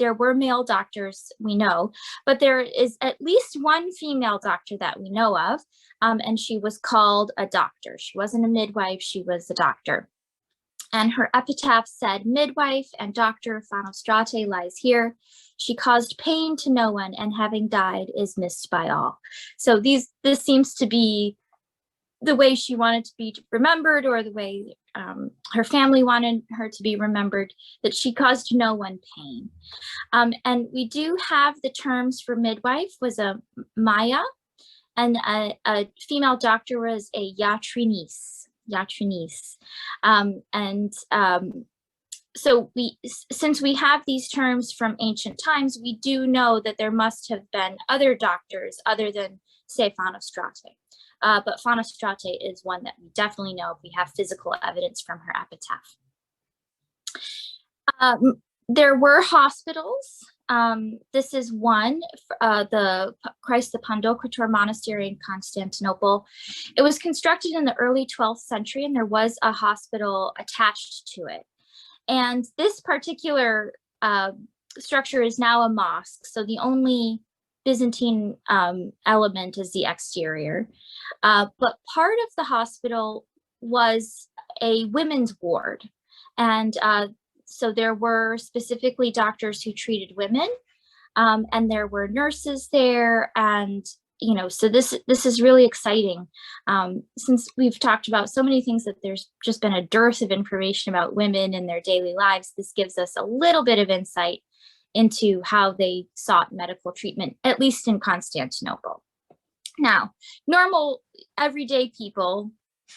there were male doctors, we know, but there is at least one female doctor that we know of, and she was called a doctor. She wasn't a midwife, she was a doctor. And her epitaph said, "Midwife and doctor Fanostrate lies here. She caused pain to no one, and having died is missed by all." So this seems to be the way she wanted to be remembered, or the way her family wanted her to be remembered, that she caused no one pain. And we do have the terms for midwife was a Maya, and a female doctor was a Yatrinis. So since we have these terms from ancient times, we do know that there must have been other doctors other than, say, Fanostrate. But Fanostrate is one that we definitely know if we have physical evidence from her epitaph. There were hospitals. This is one, the Christ the Pantocrator Monastery in Constantinople. It was constructed in the early 12th century, and there was a hospital attached to it. And this particular structure is now a mosque, so the only Byzantine element is the exterior. But part of the hospital was a women's ward. And so there were specifically doctors who treated women, and there were nurses there. And, you know, so this is really exciting. Since we've talked about so many things that there's just been a dearth of information about women in their daily lives, this gives us a little bit of insight into how they sought medical treatment, at least in Constantinople. Now, normal everyday people,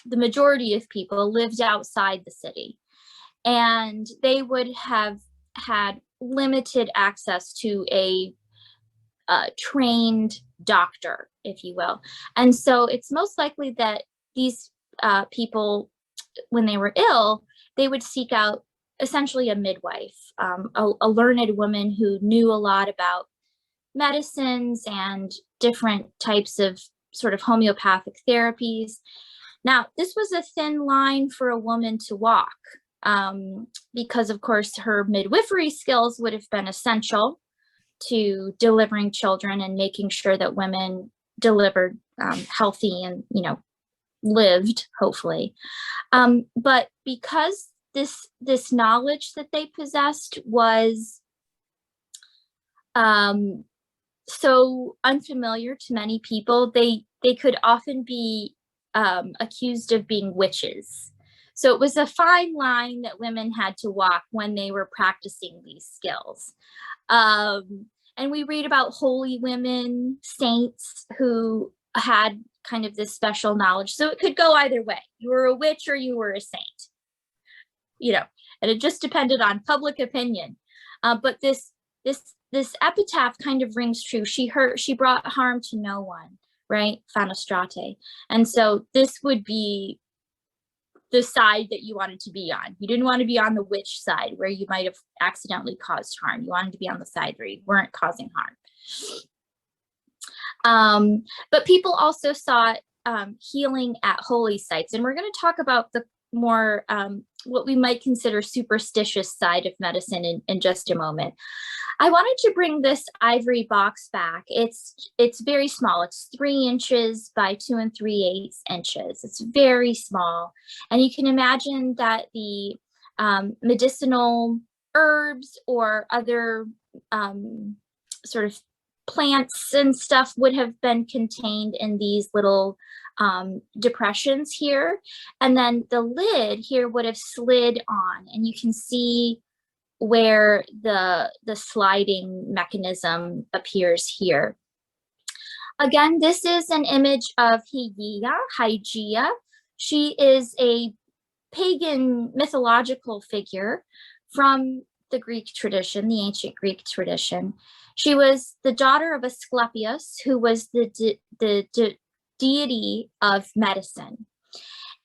the majority of people, lived outside the city, and they would have had limited access to a trained doctor, if you will. And so it's most likely that these people, when they were ill, they would seek out essentially a midwife, a learned woman who knew a lot about medicines and different types of sort of homeopathic therapies. Now, this was a thin line for a woman to walk, because of course her midwifery skills would have been essential to delivering children and making sure that women delivered healthy and, you know, lived, hopefully. But because this knowledge that they possessed was so unfamiliar to many people, they could often be accused of being witches. So it was a fine line that women had to walk when they were practicing these skills. And we read about holy women, saints who had kind of this special knowledge. So it could go either way. You were a witch or you were a saint, you know, and it just depended on public opinion. But this epitaph kind of rings true. She brought harm to no one, right? Fanostrate. And so this would be the side that you wanted to be on. You didn't want to be on the witch side where you might have accidentally caused harm. You wanted to be on the side where you weren't causing harm. But people also sought healing at holy sites. And we're going to talk about the more what we might consider superstitious side of medicine in just a moment. I wanted to bring this ivory box back. It's very small. It's 3 inches by 2 3/8 inches. It's very small. And you can imagine that the medicinal herbs or other sort of plants and stuff would have been contained in these little depressions here. And then the lid here would have slid on, and you can see where the sliding mechanism appears here. Again, this is an image of Hagia. She is a pagan mythological figure from the Greek tradition, the ancient Greek tradition. She was the daughter of Asclepius, who was the deity of medicine.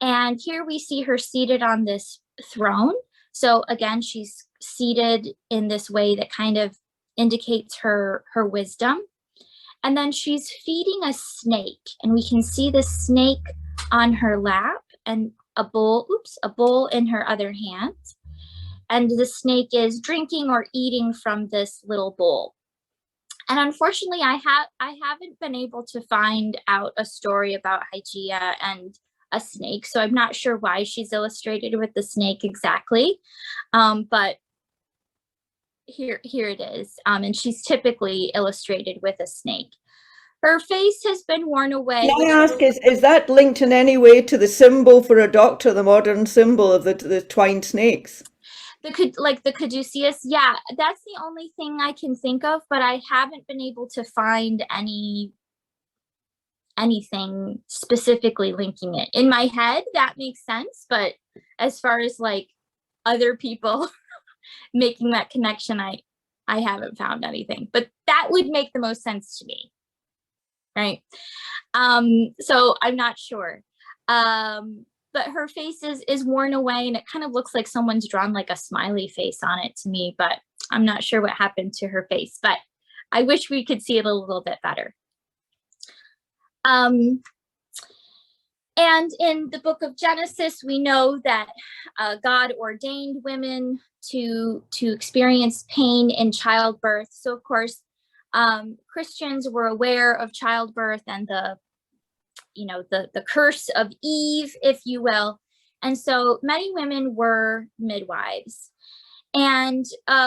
And here we see her seated on this throne. So again, she's seated in this way that kind of indicates her wisdom. And then she's feeding a snake, and we can see the snake on her lap and a bowl in her other hand. and the snake is drinking or eating from this little bowl. And unfortunately, I haven't been able to find out a story about Hagia and a snake, so I'm not sure why she's illustrated with the snake exactly, but here it is, and she's typically illustrated with a snake. Her face has been worn away. Can I ask, is that linked in any way to the symbol for a doctor, the modern symbol of the twined snakes? The caduceus, yeah, that's the only thing I can think of, but I haven't been able to find anything specifically linking it. In my head, that makes sense, but as far as like other people making that connection, I haven't found anything, but that would make the most sense to me, right? So I'm not sure. But her face is worn away, and it kind of looks like someone's drawn like a smiley face on it to me, but I'm not sure what happened to her face, but I wish we could see it a little bit better. And in the book of Genesis, we know that God ordained women to experience pain in childbirth. So of course, Christians were aware of childbirth and the curse of Eve, if you will. And so many women were midwives. And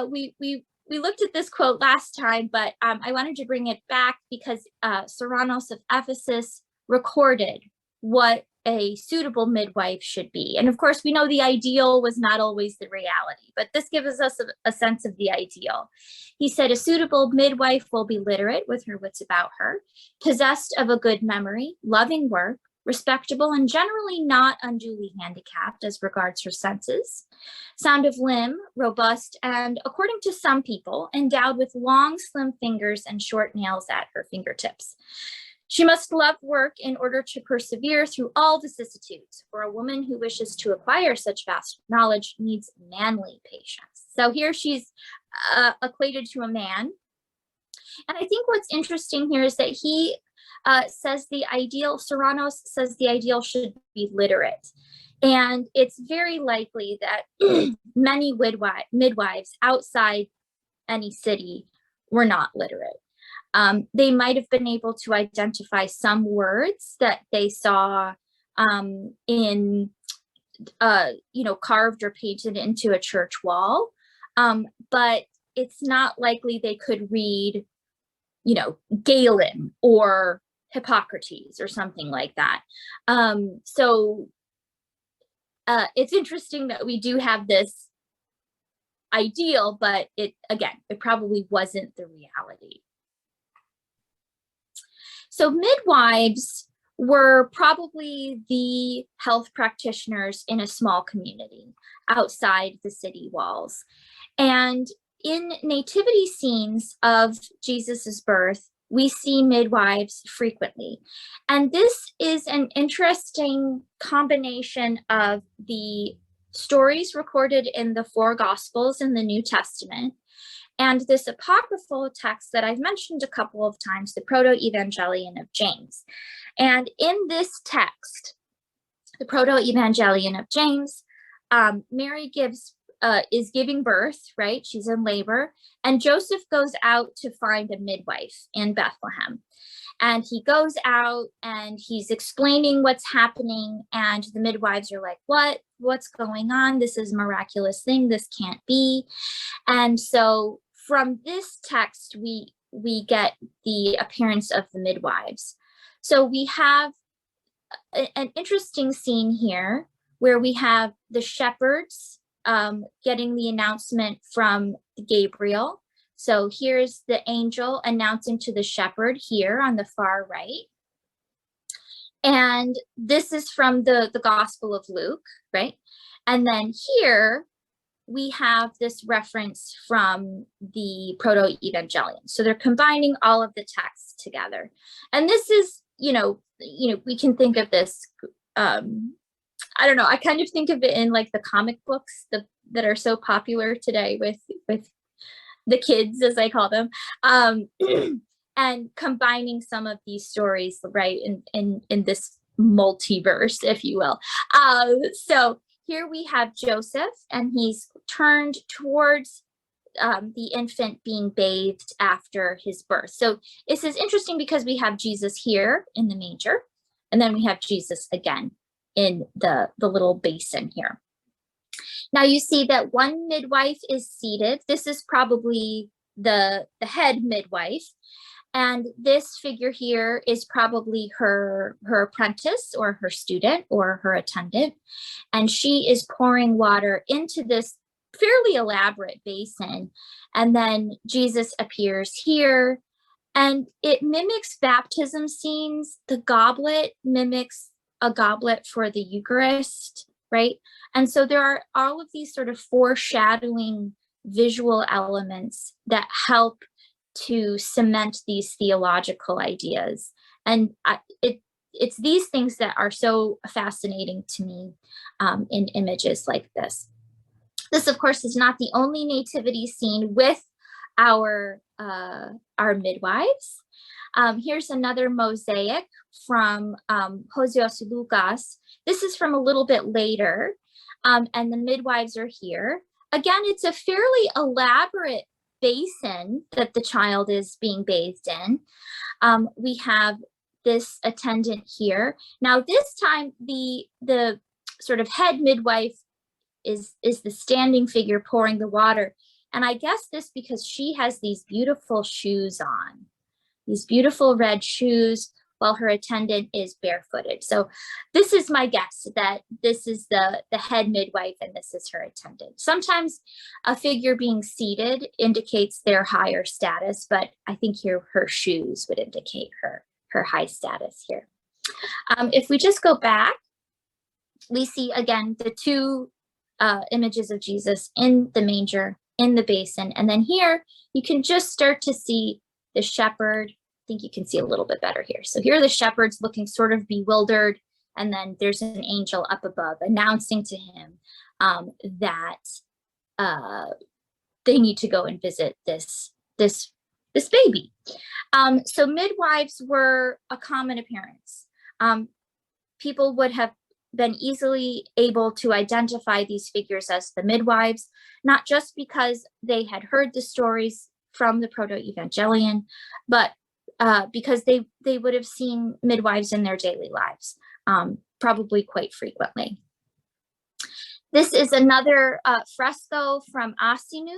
we looked at this quote last time, but I wanted to bring it back because Synthronon of Ephesus recorded what a suitable midwife should be. And of course, we know the ideal was not always the reality, but this gives us a sense of the ideal. He said, a suitable midwife will be literate with her wits about her, possessed of a good memory, loving work, respectable, and generally not unduly handicapped as regards her senses, sound of limb, robust, and according to some people, endowed with long, slim fingers and short nails at her fingertips. She must love work in order to persevere through all vicissitudes, for a woman who wishes to acquire such vast knowledge needs manly patience. So here she's equated to a man. And I think what's interesting here is that he says the ideal, Synthronon says the ideal should be literate. And it's very likely that many midwives outside any city were not literate. They might have been able to identify some words that they saw in, carved or painted into a church wall, but it's not likely they could read, Galen or Hippocrates or something like that. So it's interesting that we do have this ideal, but it probably wasn't the reality. So midwives were probably the health practitioners in a small community outside the city walls. And in nativity scenes of Jesus's birth, we see midwives frequently. And this is an interesting combination of the stories recorded in the 4 Gospels in the New Testament and this apocryphal text that I've mentioned a couple of times, the Proto-Evangelion of James. And in this text, the Proto-Evangelion of James, Mary is giving birth, right? She's in labor, and Joseph goes out to find a midwife in Bethlehem. And he goes out and he's explaining what's happening, and the midwives are like, what's going on? This is a miraculous thing. This can't be. And so from this text, we get the appearance of the midwives. So we have an interesting scene here where we have the shepherds getting the announcement from Gabriel. So here's the angel announcing to the shepherd here on the far right. And this is from the Gospel of Luke, right? And then here we have this reference from the Proto-Evangelion. So they're combining all of the texts together. And this is, we can think of this, I don't know, I kind of think of it in like the comic books that are so popular today with the kids, as I call them, and combining some of these stories, right, in this multiverse, if you will. So here we have Joseph, and he's turned towards the infant being bathed after his birth. So this is interesting because we have Jesus here in the manger, and then we have Jesus again in the little basin here. Now you see that one midwife is seated. This is probably the head midwife. And this figure here is probably her apprentice or her student or her attendant. And she is pouring water into this fairly elaborate basin. And then Jesus appears here, and it mimics baptism scenes. The goblet mimics a goblet for the Eucharist, right? And so there are all of these sort of foreshadowing visual elements that help to cement these theological ideas. And it's these things that are so fascinating to me in images like this. This, of course, is not the only nativity scene with our midwives. Here's another mosaic from José Lucas. This is from a little bit later, and the midwives are here. Again, it's a fairly elaborate basin that the child is being bathed in. We have this attendant here. Now, this time, the sort of head midwife is the standing figure pouring the water. And I guess this because she has these beautiful shoes on, these beautiful red shoes, while her attendant is barefooted. So this is my guess, that this is the head midwife and this is her attendant. Sometimes a figure being seated indicates their higher status, but I think here her shoes would indicate her high status here. If we just go back, we see again the two images of Jesus in the manger, in the basin. And then here you can just start to see the shepherd. I think you can see a little bit better here. So here are the shepherds looking sort of bewildered. And then there's an angel up above announcing to him that they need to go and visit this baby. So midwives were a common appearance. People would have been easily able to identify these figures as the midwives, not just because they had heard the stories from the Proto-Evangelion, but because they would have seen midwives in their daily lives, probably quite frequently. This is another fresco from Asinu.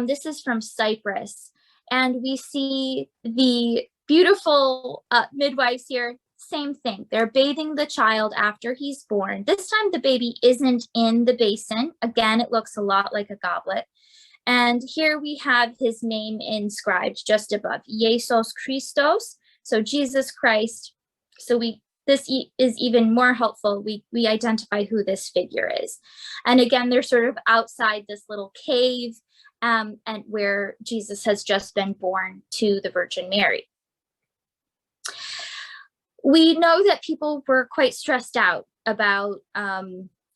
This is from Cyprus. And we see the beautiful midwives here. Same thing. They're bathing the child after he's born. This time the baby isn't in the basin. Again, it looks a lot like a goblet. And here we have his name inscribed just above, Jesus Christos, so Jesus Christ. So this is even more helpful. We identify who this figure is. And again, they're sort of outside this little cave and where Jesus has just been born to the Virgin Mary. We know that people were quite stressed out about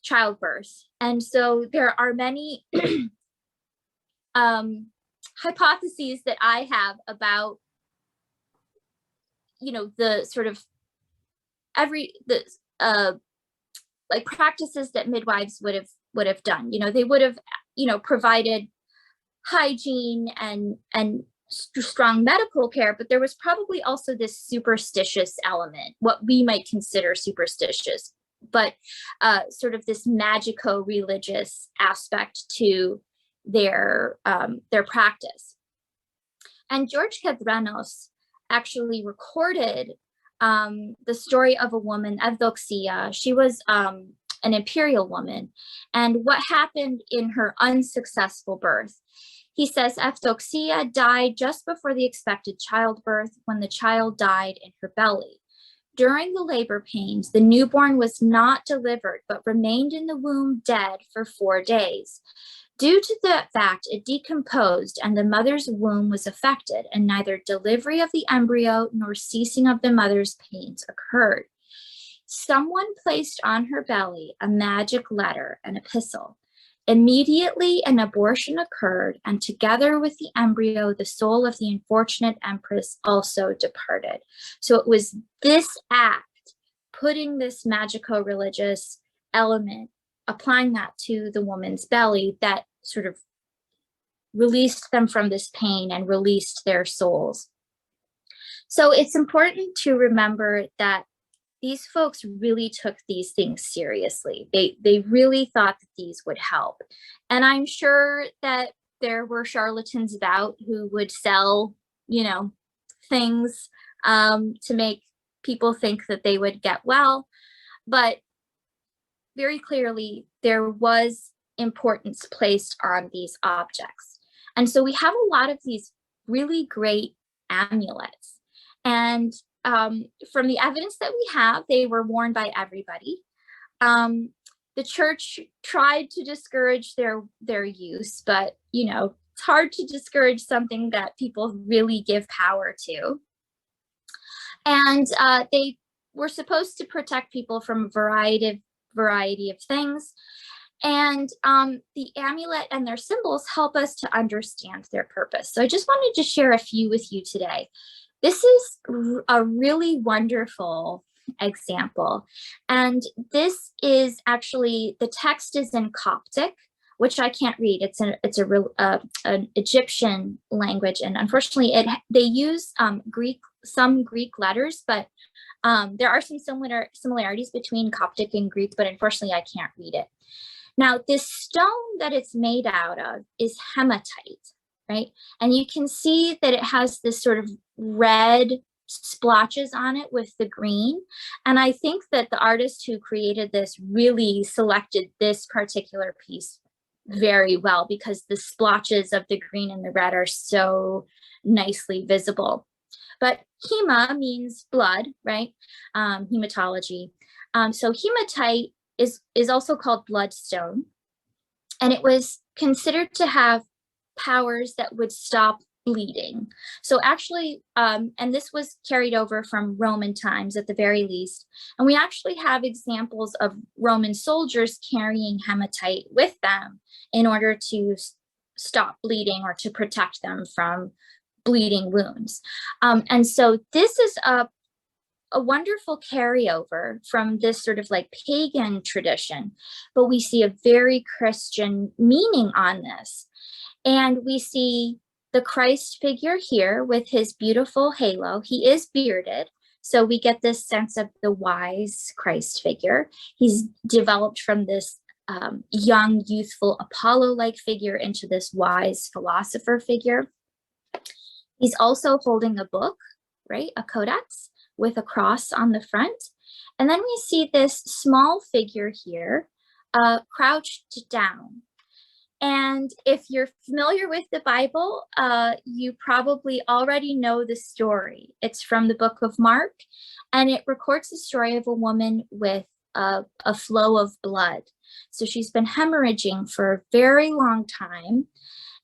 childbirth. And so there are many hypotheses that I have about, the sort of like practices that midwives would have done. They would have, provided hygiene and strong medical care, but there was probably also this superstitious element, what we might consider superstitious, but sort of this magico-religious aspect to their practice. And George Cadrenos actually recorded the story of a woman, Evdoxia. She was an imperial woman, and what happened in her unsuccessful birth. He says Evdoxia died just before the expected childbirth, when the child died in her belly. During the labor pains, the newborn was not delivered, but remained in the womb dead for 4 days. Due to that fact, it decomposed and the mother's womb was affected, and neither delivery of the embryo nor ceasing of the mother's pains occurred. Someone placed on her belly a magic letter, an epistle. Immediately an abortion occurred, and together with the embryo, the soul of the unfortunate empress also departed. So it was this act, putting this magico-religious element applying that to the woman's belly, that sort of released them from this pain and released their souls. So it's important to remember that these folks really took these things seriously. They really thought that these would help. And I'm sure that there were charlatans about who would sell, things to make people think that they would get well. But very clearly, there was importance placed on these objects. And so we have a lot of these really great amulets. And from the evidence that we have, they were worn by everybody. The church tried to discourage their use, but it's hard to discourage something that people really give power to. And they were supposed to protect people from a variety of things. And the amulet and their symbols help us to understand their purpose. So I just wanted to share a few with you today. This is a really wonderful example. And this is actually, the text is in Coptic, which I can't read. It's an Egyptian language. And unfortunately, they use some Greek letters, but there are some similarities between Coptic and Greek, but unfortunately, I can't read it. Now, this stone that it's made out of is hematite, right? And you can see that it has this sort of red splotches on it with the green. And I think that the artist who created this really selected this particular piece very well, because the splotches of the green and the red are so nicely visible. But hema means blood, right? Hematology. So hematite is also called bloodstone, and it was considered to have powers that would stop bleeding. So actually, and this was carried over from Roman times at the very least, and we actually have examples of Roman soldiers carrying hematite with them in order to stop bleeding or to protect them from bleeding wounds. And so this is a wonderful carryover from this sort of like pagan tradition, but we see a very Christian meaning on this. And we see the Christ figure here with his beautiful halo. He is bearded, so we get this sense of the wise Christ figure. He's developed from this young, youthful Apollo-like figure into this wise philosopher figure. He's also holding a book, right? A codex with a cross on the front. And then we see this small figure here, crouched down. And if you're familiar with the Bible, you probably already know the story. It's from the book of Mark, and it records the story of a woman with a flow of blood. So she's been hemorrhaging for a very long time,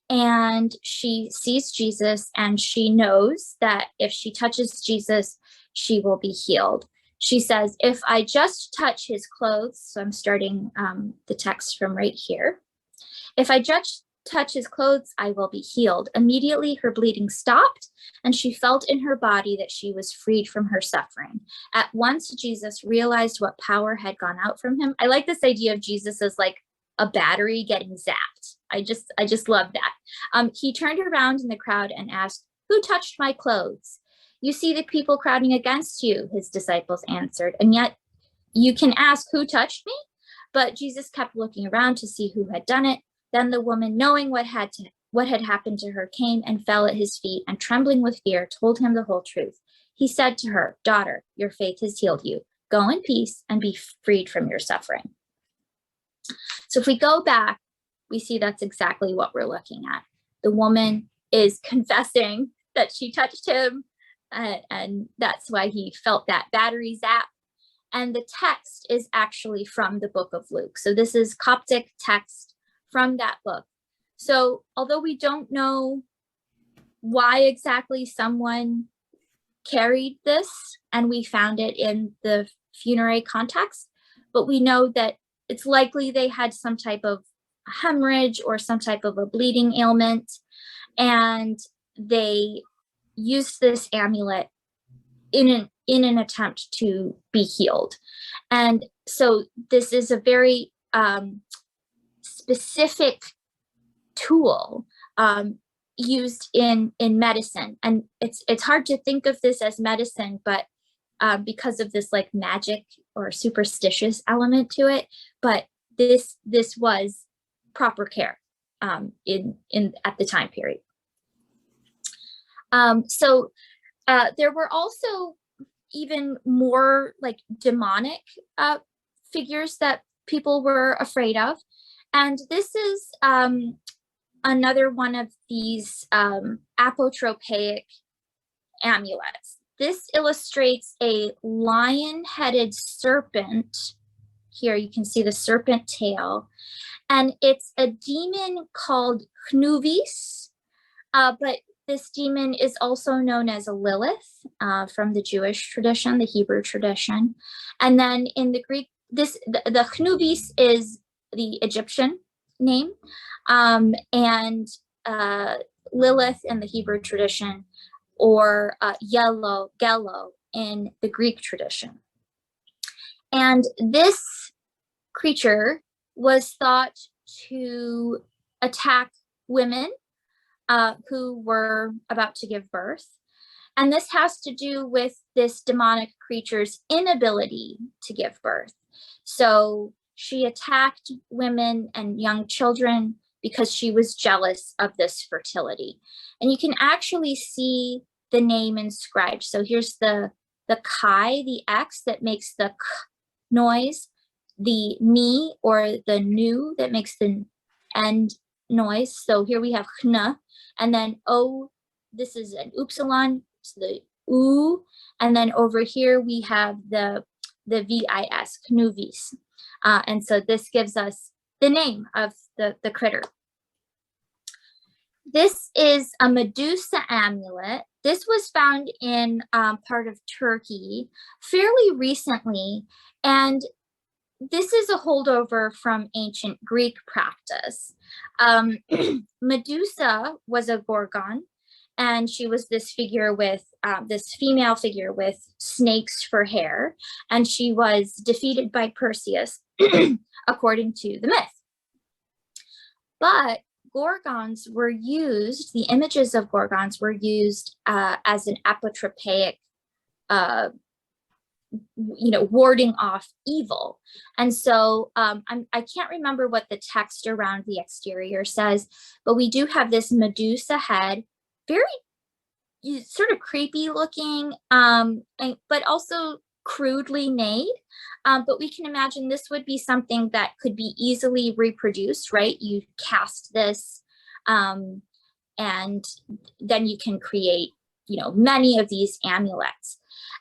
and she sees Jesus, and she knows that if she touches Jesus, she will be healed. She says, if I just touch his clothes, so I'm starting the text from right here. If I just touch his clothes, I will be healed. Immediately her bleeding stopped, and she felt in her body that she was freed from her suffering. At once, Jesus realized what power had gone out from him. I like this idea of Jesus as like a battery getting zapped. I just love that. He turned around in the crowd and asked, "Who touched my clothes?" "You see the people crowding against you," his disciples answered, "and yet you can ask, 'Who touched me?'" But Jesus kept looking around to see who had done it. Then the woman, knowing what had happened to her, came and fell at his feet, and trembling with fear, told him the whole truth. He said to her, "Daughter, your faith has healed you. Go in peace and be freed from your suffering." So if we go back, we see that's exactly what we're looking at. The woman is confessing that she touched him, and that's why he felt that battery zap. And the text is actually from the book of Luke. So this is Coptic text from that book. So although we don't know why exactly someone carried this, and we found it in the funerary context, but we know that it's likely they had some type of hemorrhage or some type of a bleeding ailment, and they used this amulet in an attempt to be healed. And so this is a very specific tool used in medicine. And it's hard to think of this as medicine, but because of this like magic or superstitious element to it, but this was proper care in at the time period. So there were also even more like demonic figures that people were afraid of. And this is another one of these apotropaic amulets. This illustrates a lion-headed serpent. Here you can see the serpent tail. And it's a demon called Hnuvis, but this demon is also known as a Lilith from the Jewish tradition, the Hebrew tradition. And then in the Greek, the Hnuvis is the Egyptian name, and Lilith in the Hebrew tradition, or Gello in the Greek tradition. And this creature was thought to attack women who were about to give birth. And this has to do with this demonic creature's inability to give birth. So she attacked women and young children because she was jealous of this fertility. And you can actually see the name inscribed. So here's the chi, the X that makes the k noise, the ni or the nu that makes the end noise. So here we have chna, and then o, this is an upsilon, so the u, and then over here we have the vis, Hnuvis. And so this gives us the name of the critter. This is a Medusa amulet. This was found in part of Turkey fairly recently, and this is a holdover from ancient Greek practice. Medusa was a gorgon, and she was this figure with, this female figure with snakes for hair, and she was defeated by Perseus, according to the myth. But gorgons were used, the images of gorgons were used as an apotropaic, warding off evil. And so I can't remember what the text around the exterior says, but we do have this Medusa head, very sort of creepy looking, but also crudely made. But we can imagine this would be something that could be easily reproduced, right? You cast this, and then you can create, many of these amulets.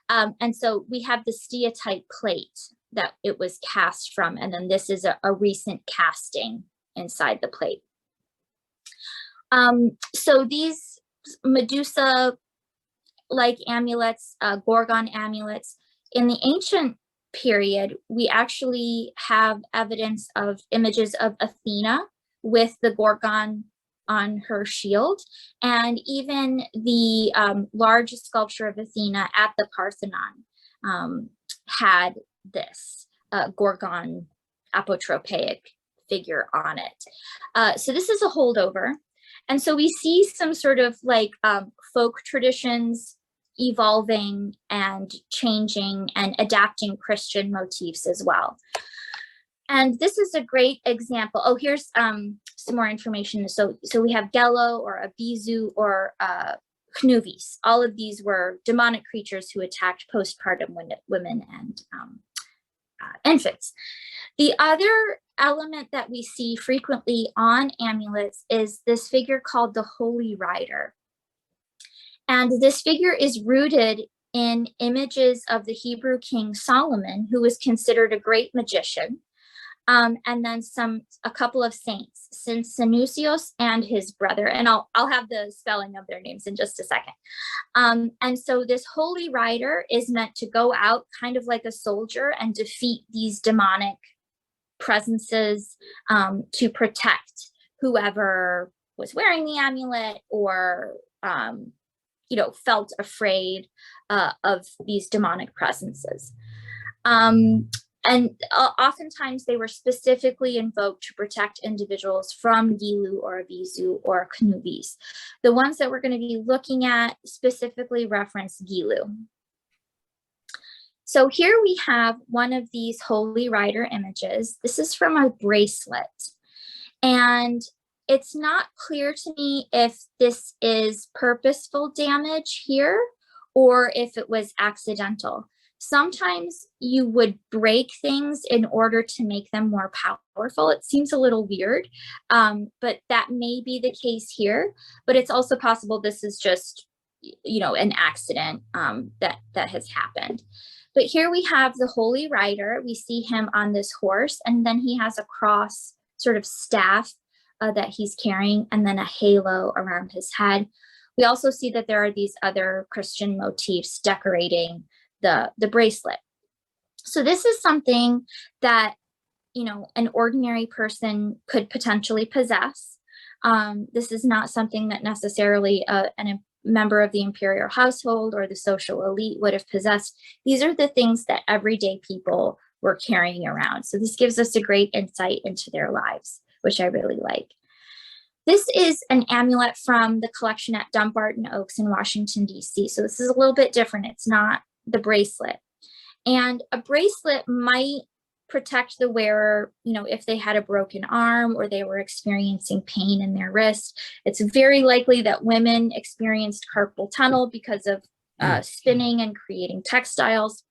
And so we have the steatite plate that it was cast from, and then this is a recent casting inside the plate. So these Medusa-like amulets, Gorgon amulets, in the ancient period, we actually have evidence of images of Athena with the Gorgon on her shield, and even the large sculpture of Athena at the Parthenon had this Gorgon apotropaic figure on it. So this is a holdover. And so we see some sort of like folk traditions evolving and changing and adapting Christian motifs as well. And this is a great example. Oh, here's some more information. So we have Gello or Abizu or Hnuvis. All of these were demonic creatures who attacked postpartum women and infants. The other element that we see frequently on amulets is this figure called the Holy Rider. And this figure is rooted in images of the Hebrew king Solomon, who was considered a great magician, and then a couple of saints, Saint Sanusios and his brother, and I'll have the spelling of their names in just a second. And so this Holy Rider is meant to go out kind of like a soldier and defeat these demonic presences, to protect whoever was wearing the amulet or felt afraid of these demonic presences. Oftentimes they were specifically invoked to protect individuals from Gilu or Abizu or Knubis. The ones that we're going to be looking at specifically reference Gilu. So here we have one of these holy rider images. This is from a bracelet. And it's not clear to me if this is purposeful damage here or if it was accidental. Sometimes you would break things in order to make them more powerful. It seems a little weird, but that may be the case here. But it's also possible this is just, you know, an accident that has happened. But here we have the holy rider. We see him on this horse, and then he has a cross sort of staff that he's carrying, and then a halo around his head. We also see that there are these other Christian motifs decorating the bracelet. So this is something that, you know, an ordinary person could potentially possess. This is not something that necessarily a member of the imperial household or the social elite would have possessed. These are the things that everyday people were carrying around. So this gives us a great insight into their lives, which I really like. This is an amulet from the collection at Dumbarton Oaks in Washington, D.C. So this is a little bit different. It's not the bracelet. And a bracelet might protect the wearer, you know, if they had a broken arm or they were experiencing pain in their wrist. It's very likely that women experienced carpal tunnel because of spinning and creating textiles.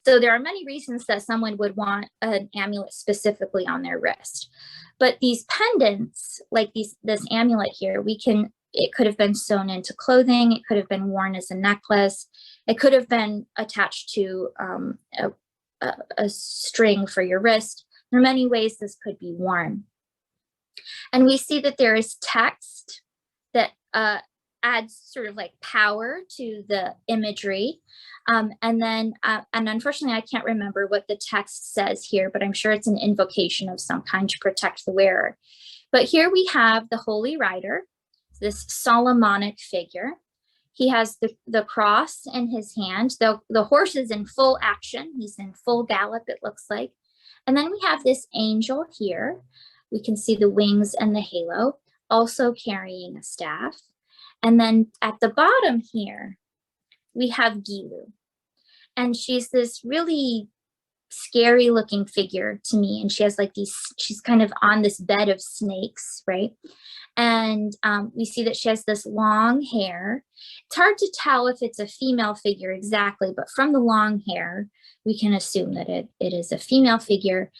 So there are many reasons that someone would want an amulet specifically on their wrist. But these pendants, like this amulet here, it could have been sewn into clothing. It could have been worn as a necklace. It could have been attached to a string for your wrist. There are many ways this could be worn. And we see that there is text that adds sort of like power to the imagery. And unfortunately, I can't remember what the text says here, but I'm sure it's an invocation of some kind to protect the wearer. But here we have the holy rider, this Solomonic figure. He has the cross in his hand. The horse is in full action. He's in full gallop, it looks like. And then we have this angel here. We can see the wings and the halo, also carrying a staff. And then at the bottom here, we have Gilu. And she's this really scary looking figure to me. And she has like she's kind of on this bed of snakes, right? And we see that she has this long hair. It's hard to tell if it's a female figure exactly, but from the long hair, we can assume that it is a female figure.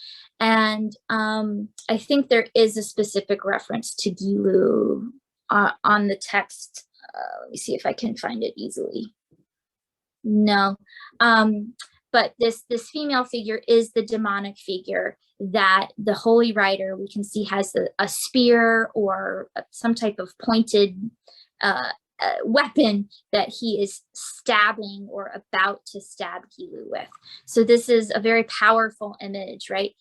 And I think there is a specific reference to Gilu on the text. Let me see if I can find it easily. No. But this female figure is the demonic figure that the holy rider, we can see, has a spear or some type of pointed weapon that he is stabbing or about to stab Gilu with. So this is a very powerful image, right?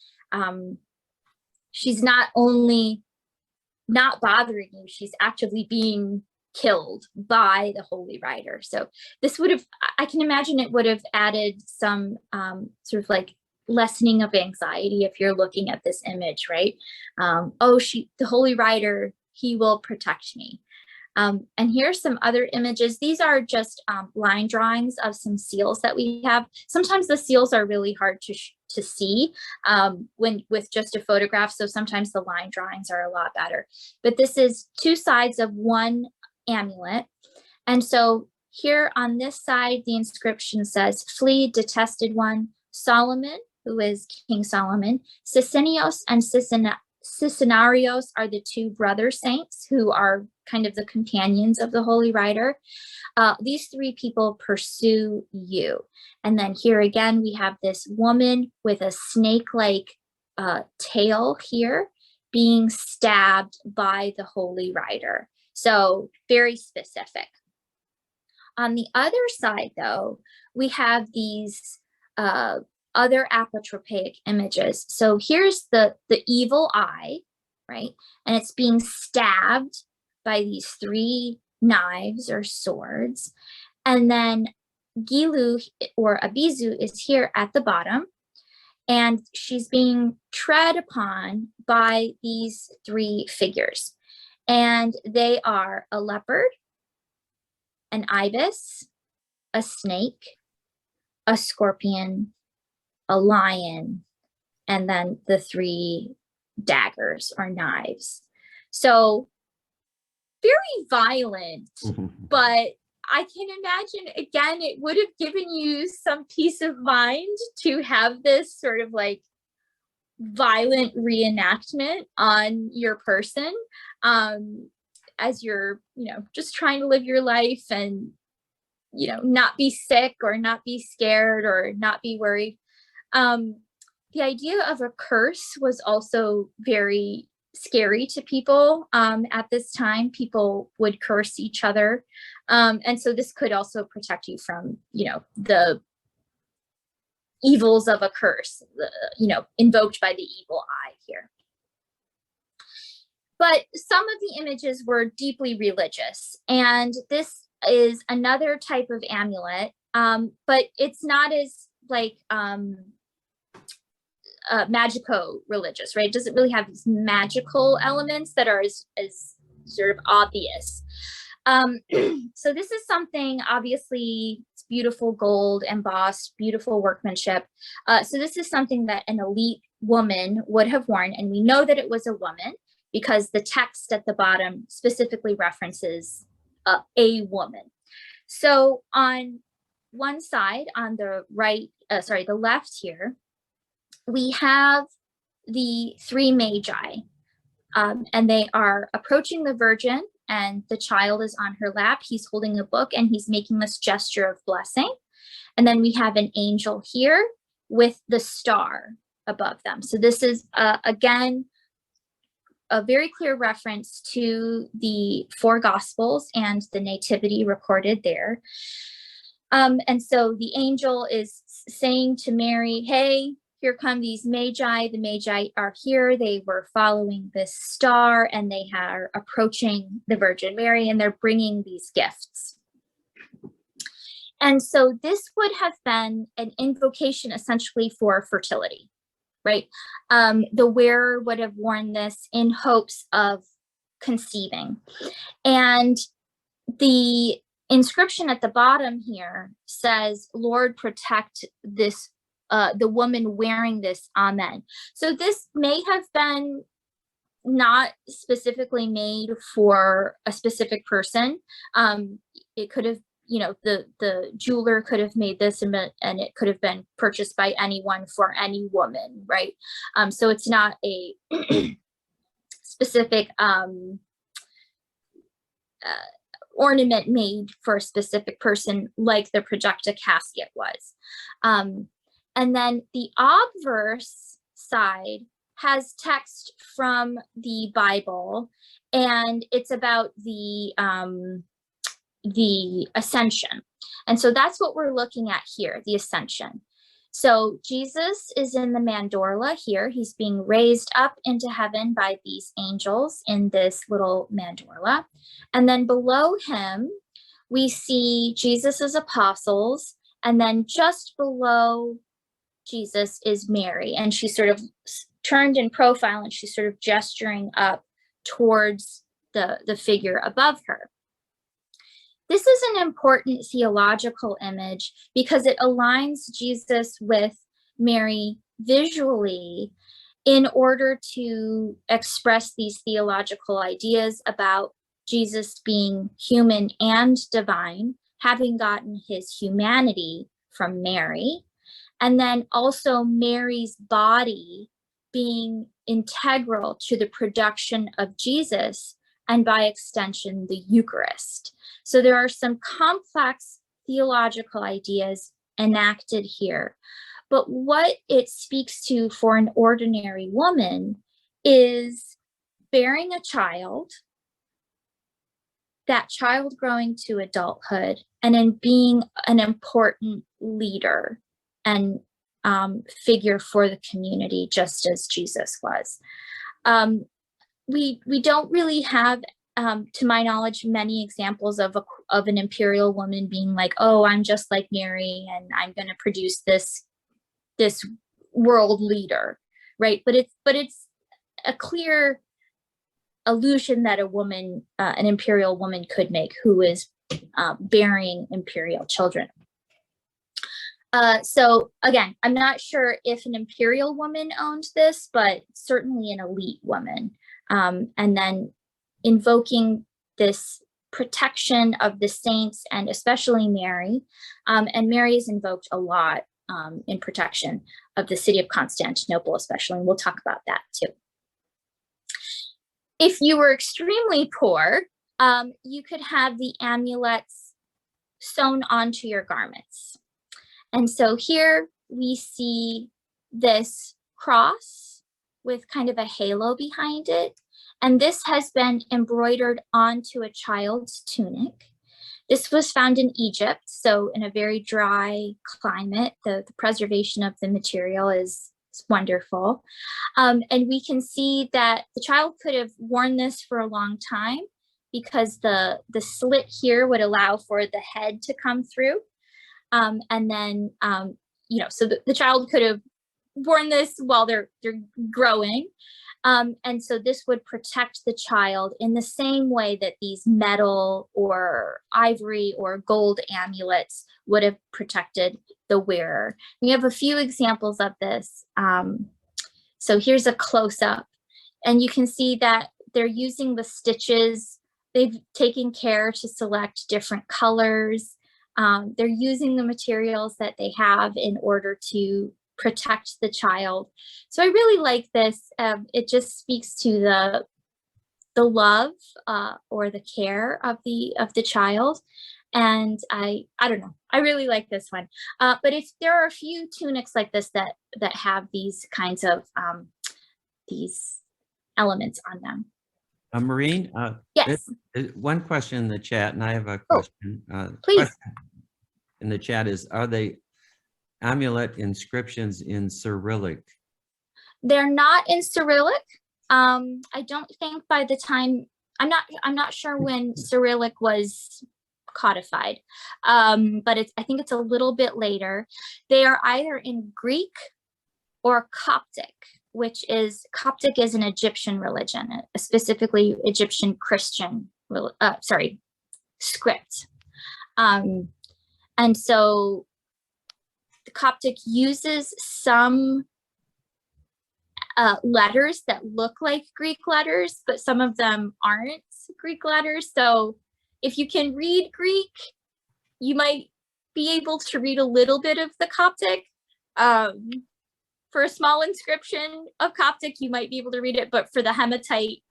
She's not only not bothering you, she's actively being killed by the holy rider. So this would have, I can imagine it would have added some sort of like lessening of anxiety if you're looking at this image, right? The holy rider, he will protect me. And here's some other images. These are just line drawings of some seals that we have. Sometimes the seals are really hard to see with just a photograph. So sometimes the line drawings are a lot better. But this is two sides of one amulet. And so here on this side, the inscription says, "Flee, detested one, Solomon," who is King Solomon. Sicinios and Sicinarios are the two brother saints who are kind of the companions of the holy rider. These three people pursue you. And then here again, we have this woman with a snake-like tail here being stabbed by the holy rider. So very specific. On the other side, though, we have these other apotropaic images. So here's the evil eye, right? And it's being stabbed by these three knives or swords. And then Gilu or Abizu is here at the bottom and she's being tread upon by these three figures. And they are a leopard, an ibis, a snake, a scorpion, a lion, and then the three daggers or knives. So very violent, but I can imagine, again, it would have given you some peace of mind to have this sort of like violent reenactment on your person, as you're, just trying to live your life and, not be sick or not be scared or not be worried. The idea of a curse was also very scary to people. At this time, people would curse each other. And so this could also protect you from, the evils of a curse, invoked by the evil eye here. But some of the images were deeply religious, and this is another type of amulet, but it's not as like magico-religious, right? It doesn't really have these magical elements that are as sort of obvious. So this is something, obviously, it's beautiful gold, embossed, beautiful workmanship. So this is something that an elite woman would have worn, and we know that it was a woman because the text at the bottom specifically references a woman. So on one side, on the right, the left here, we have the three magi, and they are approaching the Virgin, and the child is on her lap. He's holding a book and he's making this gesture of blessing. And then we have an angel here with the star above them. So this is, again, a very clear reference to the four Gospels and the nativity recorded there. And so the angel is saying to Mary, hey, here come these magi. The magi are here. They were following this star, and they are approaching the Virgin Mary, and they're bringing these gifts. And so this would have been an invocation essentially for fertility, right? The wearer would have worn this in hopes of conceiving. And the inscription at the bottom here says, Lord, protect this the woman wearing this, amen. So this may have been not specifically made for a specific person. It could have, the jeweler could have made this, and it could have been purchased by anyone for any woman, right? So it's not a specific ornament made for a specific person like the projecta casket was. And then the obverse side has text from the Bible, and it's about the ascension. And so that's what we're looking at here, the ascension. So Jesus is in the mandorla here. He's being raised up into heaven by these angels in this little mandorla. And then below him, we see Jesus's apostles, and then just below Jesus is Mary, and she's sort of turned in profile, and she's sort of gesturing up towards the figure above her. This is an important theological image because it aligns Jesus with Mary visually in order to express these theological ideas about Jesus being human and divine, having gotten his humanity from Mary, and then also Mary's body being integral to the production of Jesus, and by extension, the Eucharist. So there are some complex theological ideas enacted here. But what it speaks to for an ordinary woman is bearing a child, that child growing to adulthood, and in being an important leader and figure for the community, just as Jesus was. We don't really have, to my knowledge, many examples of an imperial woman being like, oh, I'm just like Mary, and I'm going to produce this world leader, right? But it's a clear illusion that a woman, an imperial woman, could make who is bearing imperial children. So again, I'm not sure if an imperial woman owned this, but certainly an elite woman. And then invoking this protection of the saints and especially Mary. And Mary is invoked a lot in protection of the city of Constantinople, especially, and we'll talk about that too. If you were extremely poor, you could have the amulets sewn onto your garments. And so here we see this cross with kind of a halo behind it. And this has been embroidered onto a child's tunic. This was found in Egypt, so in a very dry climate, the preservation of the material is wonderful. And we can see that the child could have worn this for a long time because the slit here would allow for the head to come through. And then, so the child could have worn this while they're growing. And so this would protect the child in the same way that these metal or ivory or gold amulets would have protected the wearer. We have a few examples of this. So here's a close-up, and you can see that they're using the stitches. They've taken care to select different colors. They're using the materials that they have in order to protect the child. So I really like this. It just speaks to the love or the care of the child. And I don't know, I really like this one. But there are a few tunics like this that have these kinds of these elements on them. Maureen, yes. One question in the chat, and I have a question. Please. Question in the chat is, are they amulet inscriptions in Cyrillic? They're not in Cyrillic. I don't think by the time, I'm not sure when Cyrillic was codified, but I think it's a little bit later. They are either in Greek or Coptic, which is, Coptic is an Egyptian religion, specifically Egyptian Christian, script. And so the Coptic uses some letters that look like Greek letters, but some of them aren't Greek letters. So if you can read Greek, you might be able to read a little bit of the Coptic. For a small inscription of Coptic, you might be able to read it, but for the hematite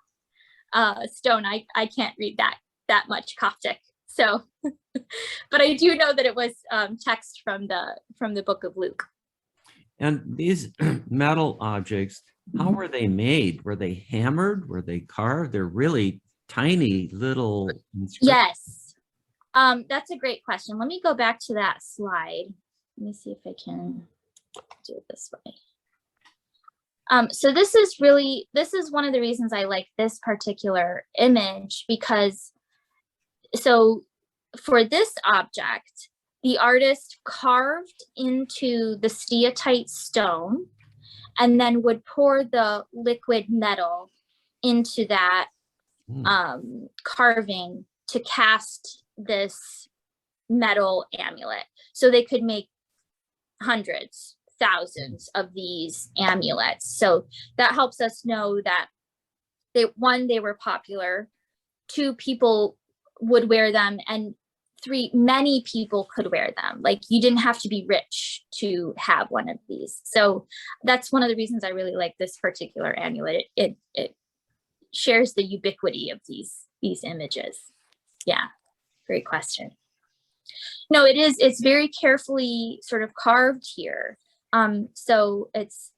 stone, I can't read that much Coptic. So, but I do know that it was text from the book of Luke. And these metal objects, how were they made? Were they hammered? Were they carved? They're really tiny little inscriptions. Yes, that's a great question. Let me go back to that slide. Let me see if I can do it this way. So this is one of the reasons I like this particular image, because so for this object, the artist carved into the steatite stone and then would pour the liquid metal into that carving to cast this metal amulet. So they could make hundreds, thousands of these amulets. So that helps us know that they were popular, 2, people would wear them, and 3, many people could wear them. Like, you didn't have to be rich to have one of these. So that's one of the reasons I really like this particular amulet. It shares the ubiquity of these images. Yeah, great question. No, it's very carefully sort of carved here. So it's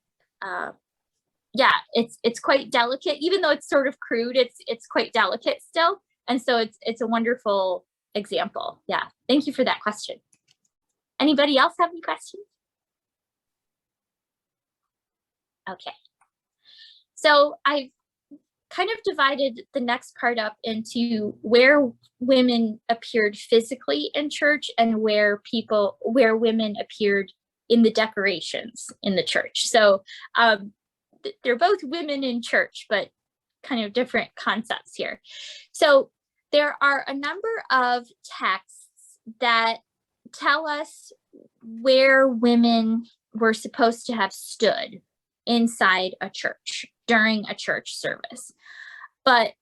it's quite delicate, even though it's sort of crude, it's quite delicate still. And so it's a wonderful example. Yeah, thank you for that question. Anybody else have any questions? Okay, so I've kind of divided the next part up into where women appeared physically in church and where women appeared in the decorations in the church. So they're both women in church, but kind of different concepts here. So there are a number of texts that tell us where women were supposed to have stood inside a church during a church service, but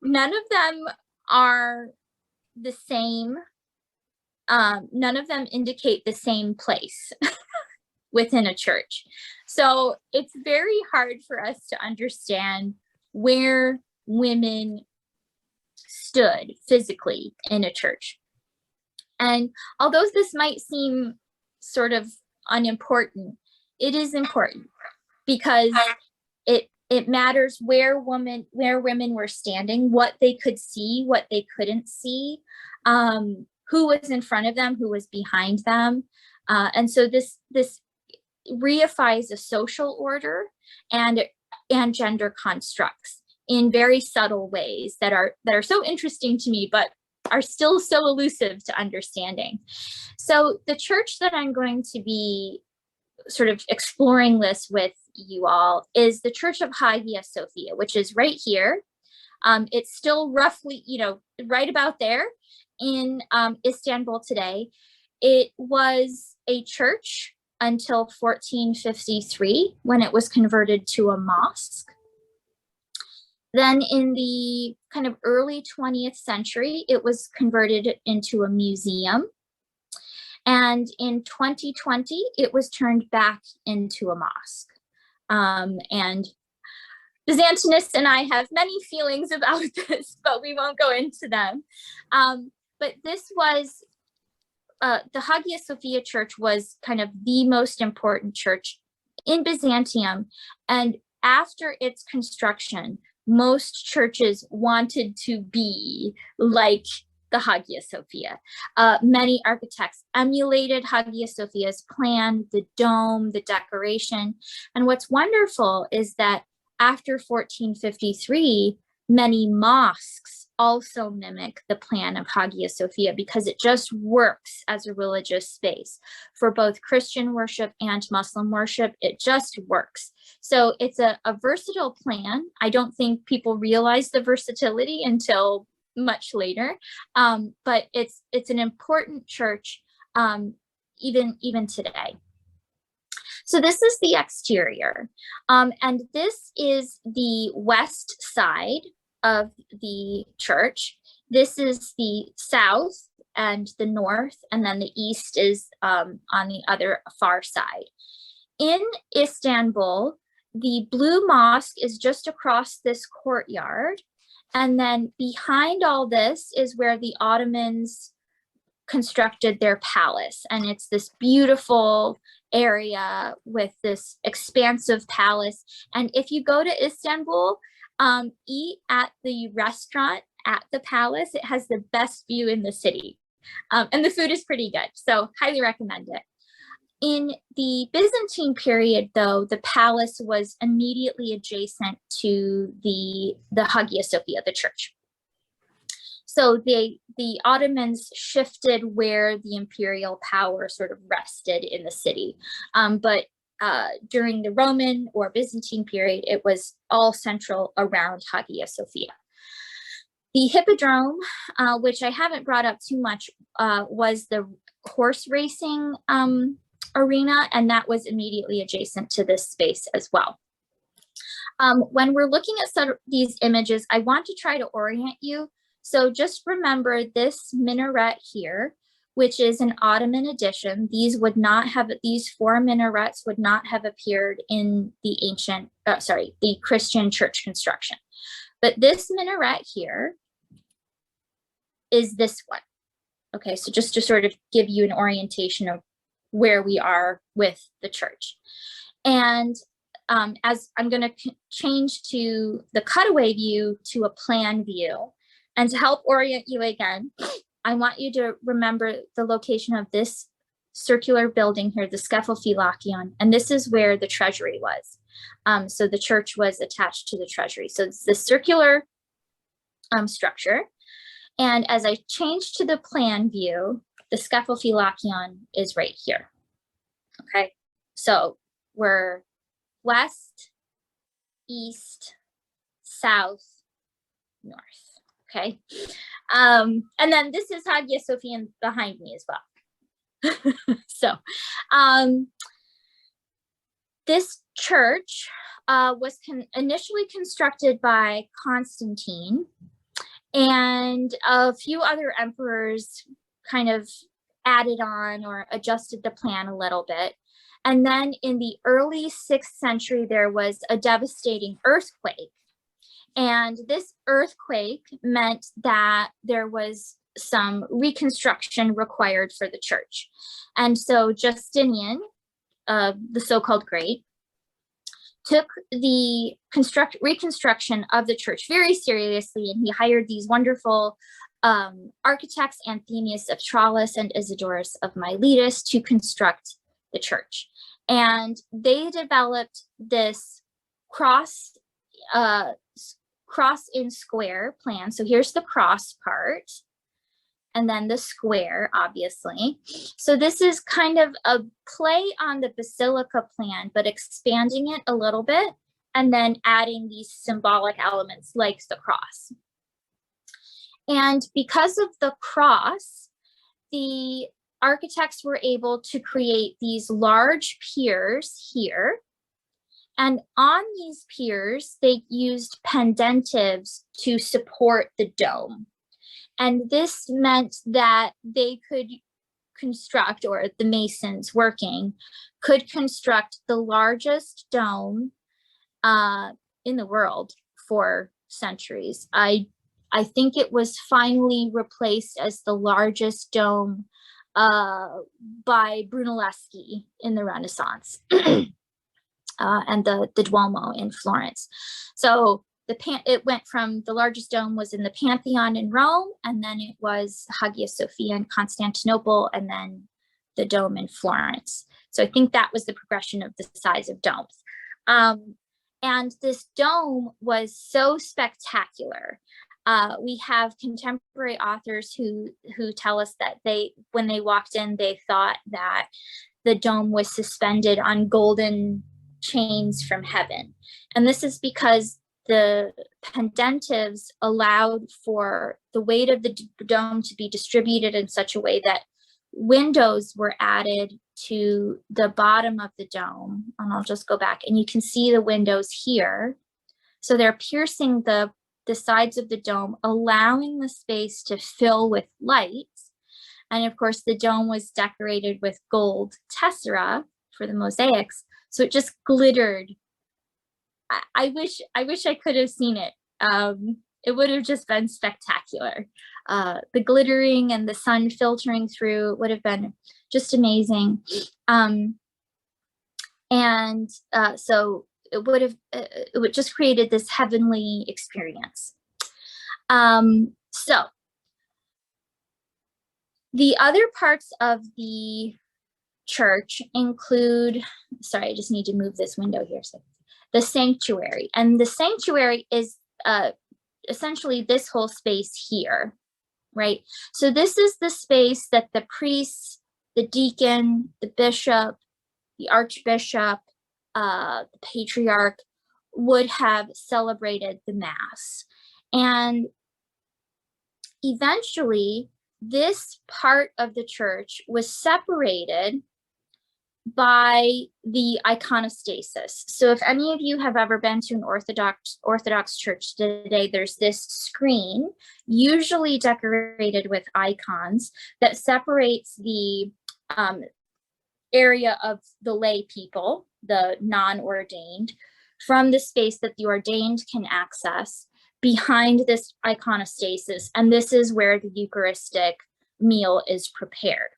none of them are the same. None of them indicate the same place within a church. So it's very hard for us to understand where women stood physically in a church. And although this might seem sort of unimportant, it is important because it matters where women were standing, what they could see, what they couldn't see, who was in front of them, who was behind them. And so this reifies a social order and gender constructs in very subtle ways that are so interesting to me, but are still so elusive to understanding. So the church that I'm going to be sort of exploring this with you all is the Church of Hagia Sophia, which is right here. It's still roughly, right about there in Istanbul today. It was a church until 1453 when it was converted to a mosque. Then in the kind of early 20th century, it was converted into a museum. And in 2020, it was turned back into a mosque. And Byzantinists and I have many feelings about this, but we won't go into them. But this was, the Hagia Sophia Church was kind of the most important church in Byzantium. And after its construction, most churches wanted to be like the Hagia Sophia. Many architects emulated Hagia Sophia's plan, the dome, the decoration. And what's wonderful is that after 1453, many mosques also mimic the plan of Hagia Sophia because it just works as a religious space for both Christian worship and Muslim worship. It just works. So it's a versatile plan. I don't think people realize the versatility until much later, but it's an important church even today. So this is the exterior, and this is the west side of the church. This is the south and the north, and then the east is on the other far side. In Istanbul, the Blue Mosque is just across this courtyard. And then behind all this is where the Ottomans constructed their palace. And it's this beautiful area with this expansive palace. And if you go to Istanbul, eat at the restaurant at the palace. It has the best view in the city. And the food is pretty good. So highly recommend it. In the Byzantine period, though, the palace was immediately adjacent to the Hagia Sophia, the church. So the Ottomans shifted where the imperial power sort of rested in the city. But during the Roman or Byzantine period, it was all central around Hagia Sophia. The hippodrome, which I haven't brought up too much, was the horse racing arena, and that was immediately adjacent to this space as well. When we're looking at some of these images, I want to try to orient you. So just remember this minaret here, which is an Ottoman addition. These four minarets would not have appeared in the the Christian church construction. But this minaret here is this one. Okay, so just to sort of give you an orientation of where we are with the church. And as I'm going to change to the cutaway view to a plan view, and to help orient you again, I want you to remember the location of this circular building here, the Skephophylakion, and this is where the treasury was. So the church was attached to the treasury. So it's the circular structure. And as I change to the plan view, the Skephophylakion is right here. Okay, so we're west, east, south, north. Okay, and then this is Hagia Sophia behind me as well. So this church was initially constructed by Constantine, and a few other emperors kind of added on or adjusted the plan a little bit. And then in the early 6th century, there was a devastating earthquake. And this earthquake meant that there was some reconstruction required for the church. And so Justinian, the so-called Great, took the reconstruction of the church very seriously, and he hired these wonderful architects, Anthemius of Tralles and Isidorus of Miletus, to construct the church. And they developed this cross in square plan. So here's the cross part, and then the square, obviously. So this is kind of a play on the basilica plan, but expanding it a little bit, and then adding these symbolic elements like the cross. And because of the cross, the architects were able to create these large piers here. And on these piers, they used pendentives to support the dome. And this meant that they could construct, or the masons working, could construct the largest dome in the world for centuries. I think it was finally replaced as the largest dome by Brunelleschi in the Renaissance. And the Duomo in Florence. So it went from the largest dome was in the Pantheon in Rome, and then it was Hagia Sophia in Constantinople, and then the dome in Florence. So I think that was the progression of the size of domes. And this dome was so spectacular. We have contemporary authors who tell us that when they walked in, they thought that the dome was suspended on golden chains from heaven. And this is because the pendentives allowed for the weight of the dome to be distributed in such a way that windows were added to the bottom of the dome. And I'll just go back, and you can see the windows here. So they're piercing the sides of the dome, allowing the space to fill with light. And of course, the dome was decorated with gold tessera for the mosaics. So it just glittered. I wish I could have seen it. It would have just been spectacular. The glittering and the sun filtering through would have been just amazing. So it would just created this heavenly experience. So the other parts of the church include, sorry, I just need to move this window here. So the sanctuary, and the sanctuary is essentially this whole space here, right? So this is the space that the priest, the deacon, the bishop, the archbishop, the patriarch would have celebrated the mass. And eventually this part of the church was separated by the iconostasis. So if any of you have ever been to an Orthodox church today, there's this screen, usually decorated with icons, that separates the area of the lay people, the non-ordained, from the space that the ordained can access behind this iconostasis. And this is where the Eucharistic meal is prepared.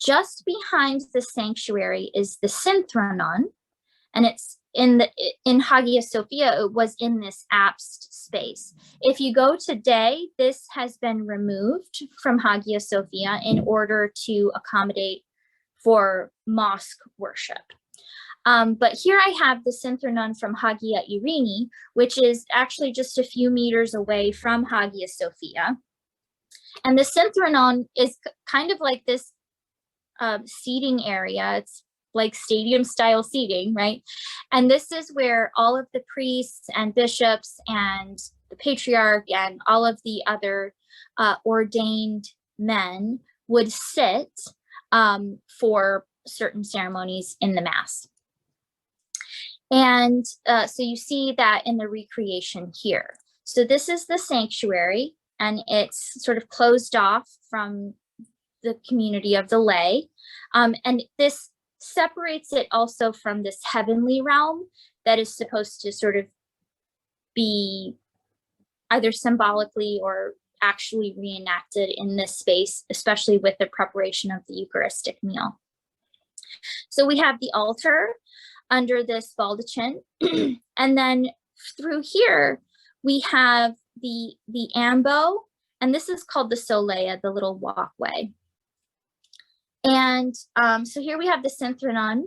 Just behind the sanctuary is the Synthronon, and it's in Hagia Sophia. It was in this apse space. If you go today, this has been removed from Hagia Sophia in order to accommodate for mosque worship. But here I have the Synthronon from Hagia Irini, which is actually just a few meters away from Hagia Sophia. And the Synthronon is kind of like this seating area. It's like stadium style seating, right? And this is where all of the priests and bishops and the patriarch and all of the other ordained men would sit for certain ceremonies in the Mass. And so you see that in the recreation here. So this is the sanctuary, and it's sort of closed off from the community of the lay. And this separates it also from this heavenly realm that is supposed to sort of be either symbolically or actually reenacted in this space, especially with the preparation of the Eucharistic meal. So we have the altar under this baldachin, and then through here we have the ambo, and this is called the solea, the little walkway. And so here we have the synthronon,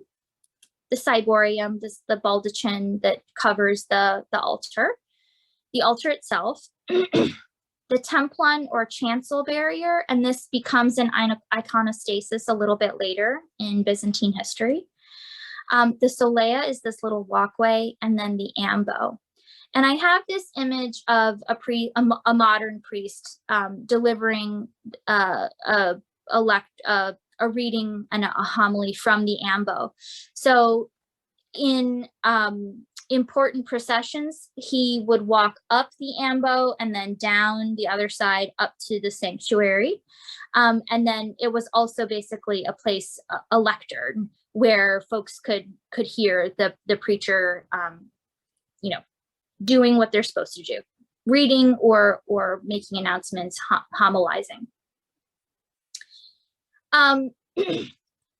the ciborium, the baldachin that covers the altar itself, the templon or chancel barrier, and this becomes an iconostasis a little bit later in Byzantine history. The solea is this little walkway, and then the ambo. And I have this image of a modern priest delivering a reading and a homily from the ambo. So in important processions, he would walk up the ambo and then down the other side up to the sanctuary. And then it was also basically a place, a lectern, where folks could hear the preacher, doing what they're supposed to do, reading or making announcements, homilizing.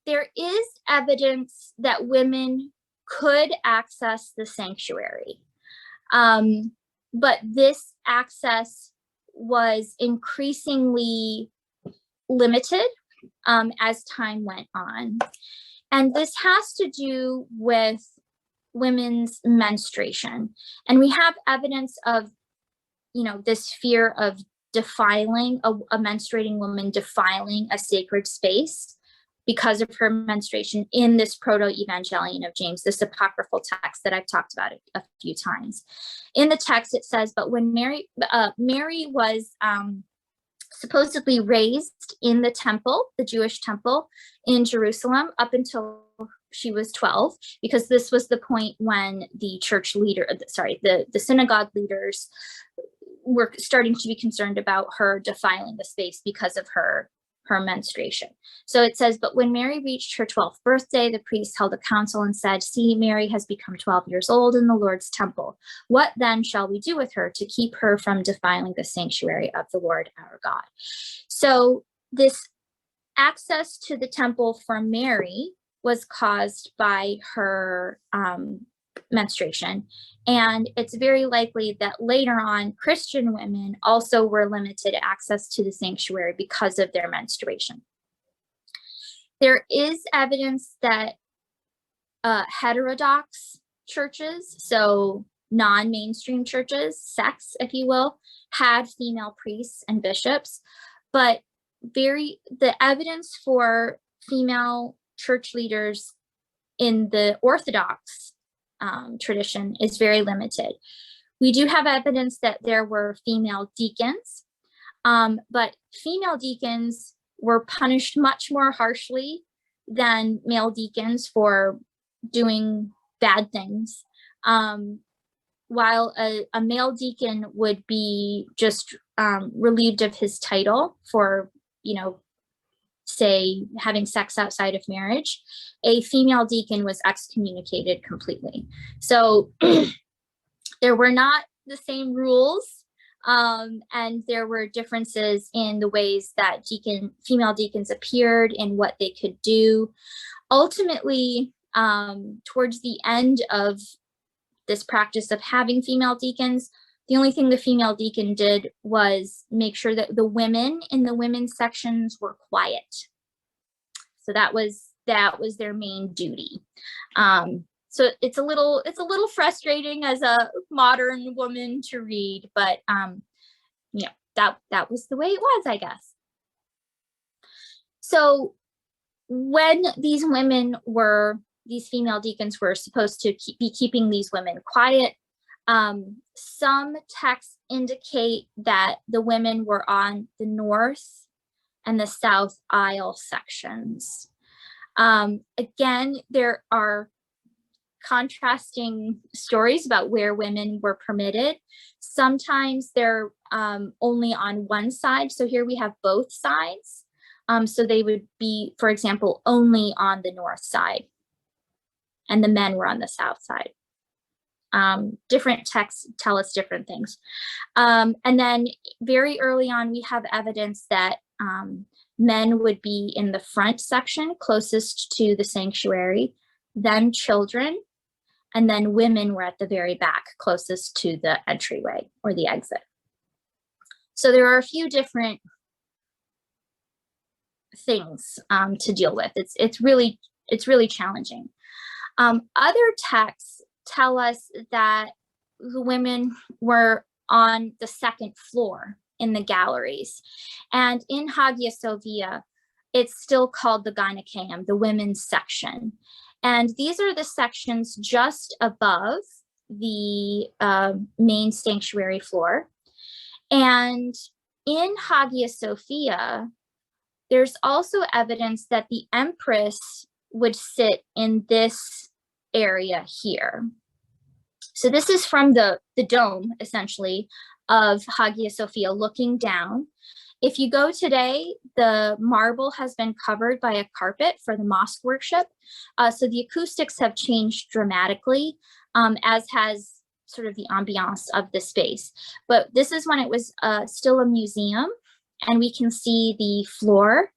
There is evidence that women could access the sanctuary, but this access was increasingly limited as time went on. And this has to do with women's menstruation. And we have evidence of, this fear of defiling, a menstruating woman defiling a sacred space because of her menstruation in this Proto-Evangelion of James, this apocryphal text that I've talked about a few times. In the text, it says, but when Mary was supposedly raised in the temple, the Jewish temple in Jerusalem, up until she was 12, because this was the point when the the synagogue leaders were starting to be concerned about her defiling the space because of her menstruation. So it says, but when Mary reached her 12th birthday, the priest held a council and said, see, Mary has become 12 years old in the Lord's temple. What then shall we do with her to keep her from defiling the sanctuary of the Lord our God? So this access to the temple for Mary was caused by her menstruation. And it's very likely that later on, Christian women also were limited access to the sanctuary because of their menstruation. There is evidence that heterodox churches, so non-mainstream churches, sects, if you will, had female priests and bishops, but the evidence for female church leaders in the Orthodox tradition is very limited. We do have evidence that there were female deacons, but female deacons were punished much more harshly than male deacons for doing bad things. While a male deacon would be just relieved of his title for, say, having sex outside of marriage, a female deacon was excommunicated completely. So there were not the same rules, and there were differences in the ways that female deacons appeared and what they could do. Ultimately, towards the end of this practice of having female deacons, the only thing the female deacon did was make sure that the women in the women's sections were quiet. So that was their main duty. So it's a little frustrating as a modern woman to read, but that was the way it was, I guess. So when these women were, these female deacons were supposed to be keeping these women quiet. Some texts indicate that the women were on the north and the south aisle sections. Again, there are contrasting stories about where women were permitted. Sometimes they're only on one side. So here we have both sides. So they would be, for example, only on the north side, and the men were on the south side. Different texts tell us different things. And then very early on, we have evidence that men would be in the front section closest to the sanctuary, then children, and then women were at the very back closest to the entryway or the exit. So there are a few different things to deal with. It's really challenging. Other texts tell us that the women were on the second floor in the galleries. And in Hagia Sophia, it's still called the Gynaeceum, the women's section. And these are the sections just above the main sanctuary floor. And in Hagia Sophia, there's also evidence that the Empress would sit in this area here. So this is from the dome, essentially, of Hagia Sophia looking down. If you go today, the marble has been covered by a carpet for the mosque worship. So the acoustics have changed dramatically, as has sort of the ambiance of the space. But this is when it was still a museum, and we can see the floor.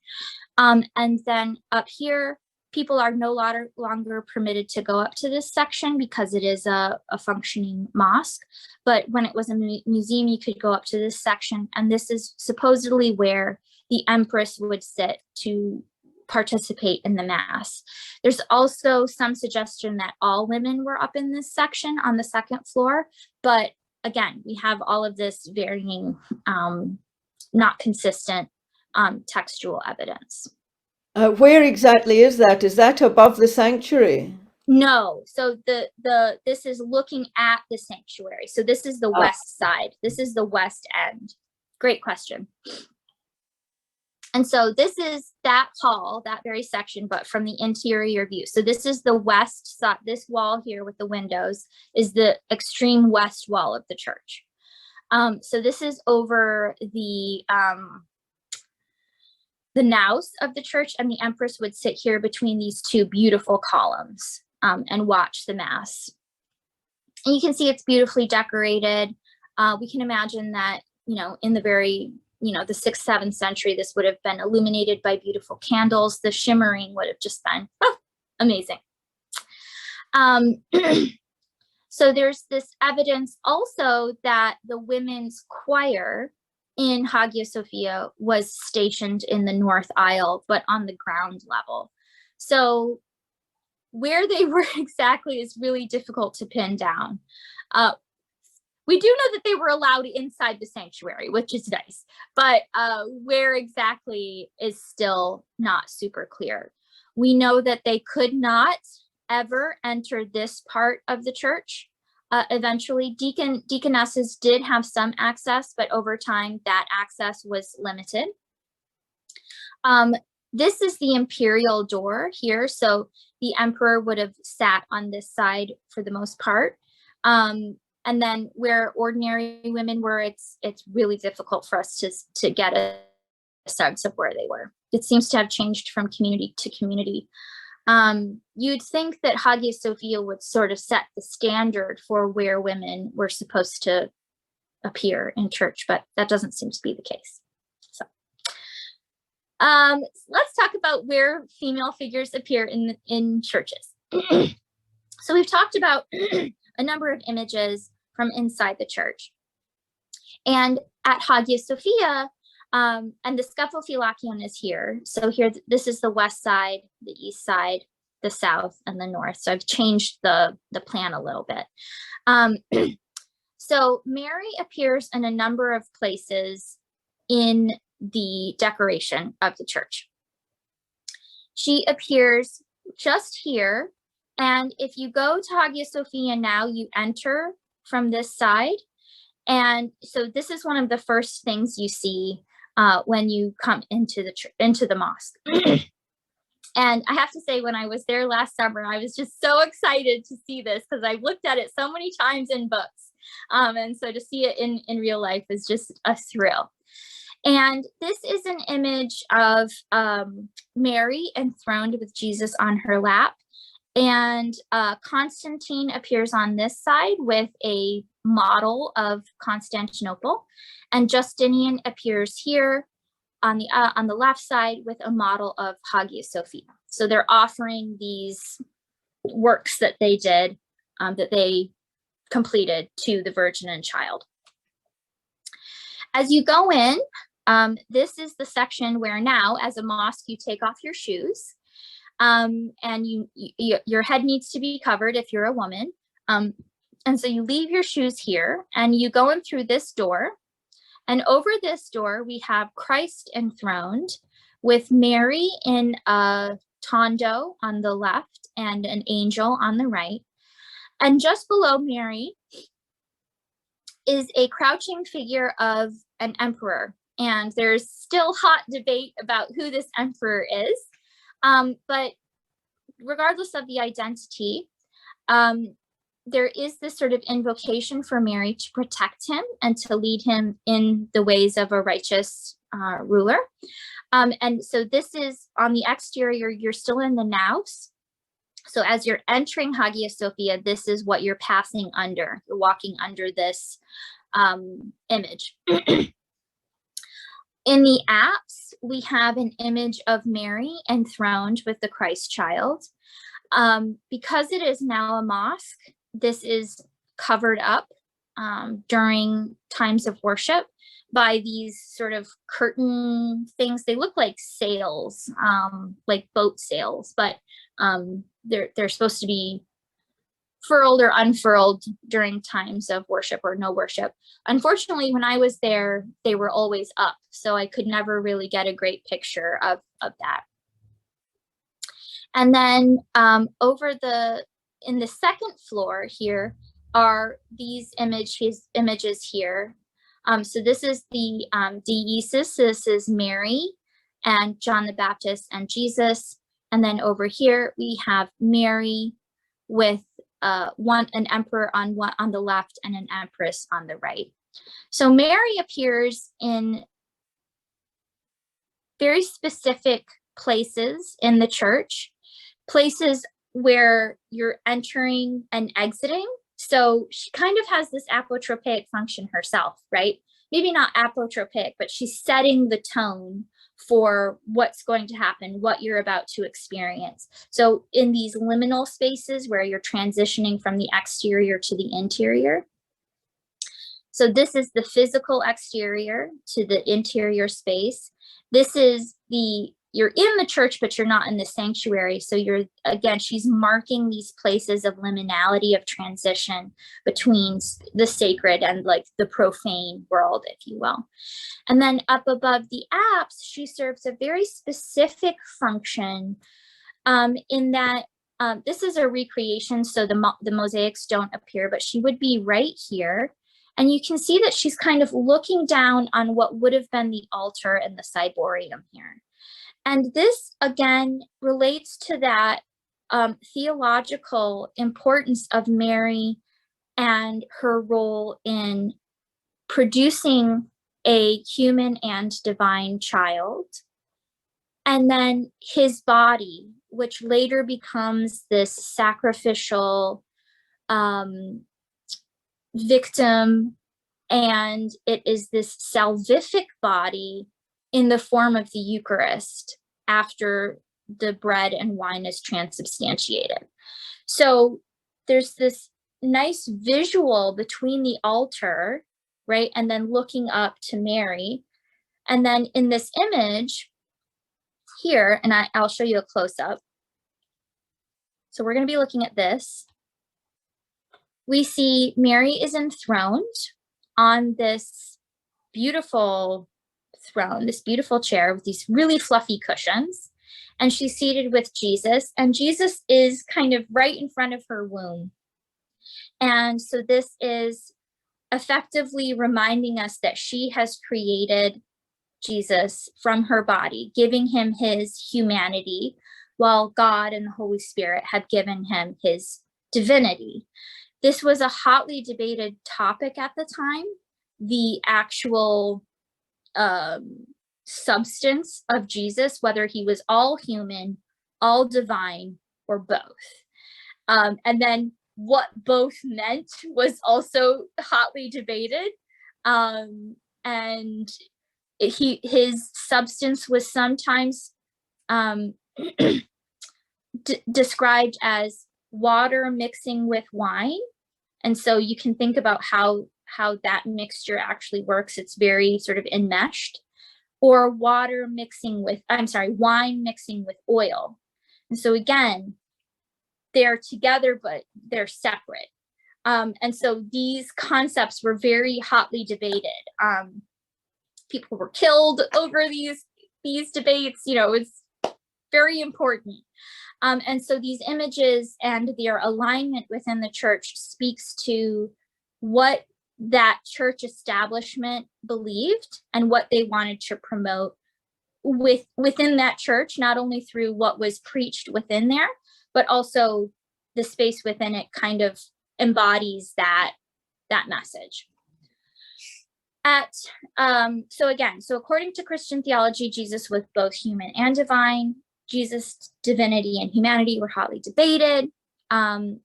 And then up here, people are no longer permitted to go up to this section because it is a functioning mosque. But when it was a museum, you could go up to this section. And this is supposedly where the Empress would sit to participate in the mass. There's also some suggestion that all women were up in this section on the second floor. But again, we have all of this varying, not consistent textual evidence. Where exactly is that? Is that above the sanctuary? No, so this is looking at the sanctuary. So this is the west side. This is the west end. Great question. And so this is that hall, that very section, but from the interior view. So this is the west side. This wall here with the windows is the extreme west wall of the church. So this is over the naos of the church, and the Empress would sit here between these two beautiful columns and watch the mass. And you can see it's beautifully decorated. We can imagine that, in the very, the 6th, 7th century, this would have been illuminated by beautiful candles. The shimmering would have just been amazing. So there's this evidence also that the women's choir in Hagia Sophia was stationed in the north aisle, but on the ground level. So where they were exactly is really difficult to pin down. We do know that they were allowed inside the sanctuary, which is nice, but where exactly is still not super clear. We know that they could not ever enter this part of the church. Eventually, deaconesses did have some access, but over time that access was limited. This is the imperial door here. So the emperor would have sat on this side for the most part. And then where ordinary women were, it's really difficult for us to get a sense of where they were. It seems to have changed from community to community. You'd think that Hagia Sophia would sort of set the standard for where women were supposed to appear in church, but that doesn't seem to be the case. So, let's talk about where female figures appear in churches. So we've talked about a number of images from inside the church, and at Hagia Sophia, and the Scephophylakeion is here. So here, this is the west side, the east side, the south, and the north. So I've changed the plan a little bit. So Mary appears in a number of places in the decoration of the church. She appears just here. And if you go to Hagia Sophia now, you enter from this side. And so this is one of the first things you see when you come into the mosque. And I have to say, when I was there last summer, I was just so excited to see this because I've looked at it so many times in books. And so to see it in real life is just a thrill. And this is an image of Mary enthroned with Jesus on her lap. And Constantine appears on this side with a model of Constantinople. And Justinian appears here on the left side with a model of Hagia Sophia. So they're offering these works that they did, that they completed to the Virgin and Child. As you go in, this is the section where now, as a mosque, you take off your shoes, and your head needs to be covered if you're a woman. And so you leave your shoes here, and you go in through this door. And over this door, we have Christ enthroned with Mary in a tondo on the left and an angel on the right. And just below Mary is a crouching figure of an emperor. And there's still hot debate about who this emperor is. But regardless of the identity, there is this sort of invocation for Mary to protect him and to lead him in the ways of a righteous ruler. And so this is on the exterior, you're still in the naus. So as you're entering Hagia Sophia, this is what you're passing under. You're walking under this image. In the apse, we have an image of Mary enthroned with the Christ child. Because it is now a mosque, this is covered up during times of worship by these sort of curtain things. They look like sails, like boat sails, but they're supposed to be furled or unfurled during times of worship or no worship. Unfortunately, when I was there, they were always up, so I could never really get a great picture of that. And then in the second floor here are these images here. So this is the deesis. This is Mary and John the Baptist and Jesus. And then over here we have Mary with an emperor on the left and an empress on the right. So Mary appears in very specific places in the church, places where you're entering and exiting. So she kind of has this apotropaic function herself, right? Maybe not apotropaic, but she's setting the tone for what's going to happen, what you're about to experience. So in these liminal spaces where you're transitioning from the exterior to the interior. So this is the physical exterior to the interior space. This is you're in the church, but you're not in the sanctuary. So she's marking these places of liminality, of transition between the sacred and like the profane world, if you will. And then up above the apse, she serves a very specific function in that this is a recreation. So the mosaics don't appear, but she would be right here. And you can see that she's kind of looking down on what would have been the altar and the ciborium here. And this, again, relates to that theological importance of Mary and her role in producing a human and divine child. And then his body, which later becomes this sacrificial victim, and it is this salvific body in the form of the Eucharist after the bread and wine is transubstantiated. So there's this nice visual between the altar, right, and then looking up to Mary. And then in this image here, and I'll show you a close-up. So we're going to be looking at this. We see Mary is enthroned on this beautiful throne, this beautiful chair with these really fluffy cushions. and she's seated with Jesus, and Jesus is kind of right in front of her womb. And so this is effectively reminding us that she has created Jesus from her body, giving him his humanity, while God and the Holy Spirit have given him his divinity. This was a hotly debated topic at the time, the actual substance of Jesus, whether he was all human, all divine, or both. And then what both meant was also hotly debated. And his substance was sometimes described as water mixing with wine. And so you can think about how that mixture actually works. It's very sort of enmeshed. Or wine mixing with oil. And so again, they're together, but they're separate. And so these concepts were very hotly debated. People were killed over these debates. It's very important. And so these images and their alignment within the church speaks to what that church establishment believed and what they wanted to promote within that church, not only through what was preached within there, but also the space within it kind of embodies that message. So according to Christian theology, Jesus was both human and divine. Jesus' divinity and humanity were hotly debated. And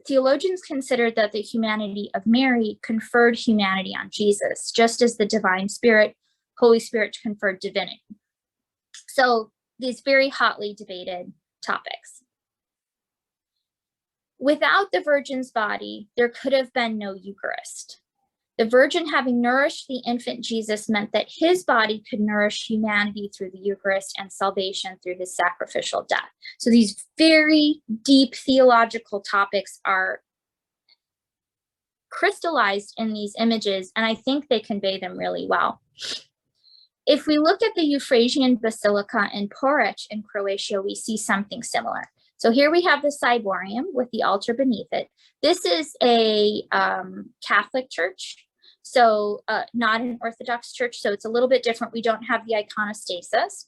theologians considered that the humanity of Mary conferred humanity on Jesus, just as the divine spirit, Holy Spirit, conferred divinity. So these very hotly debated topics. Without the Virgin's body, there could have been no Eucharist. The Virgin having nourished the infant Jesus meant that his body could nourish humanity through the Eucharist and salvation through his sacrificial death. So these very deep theological topics are crystallized in these images, and I think they convey them really well. If we look at the Euphratesian Basilica in Porridge in Croatia, we see something similar. So here we have the ciborium with the altar beneath it. This is a Catholic church, so not an Orthodox church, so it's a little bit different. We don't have the iconostasis.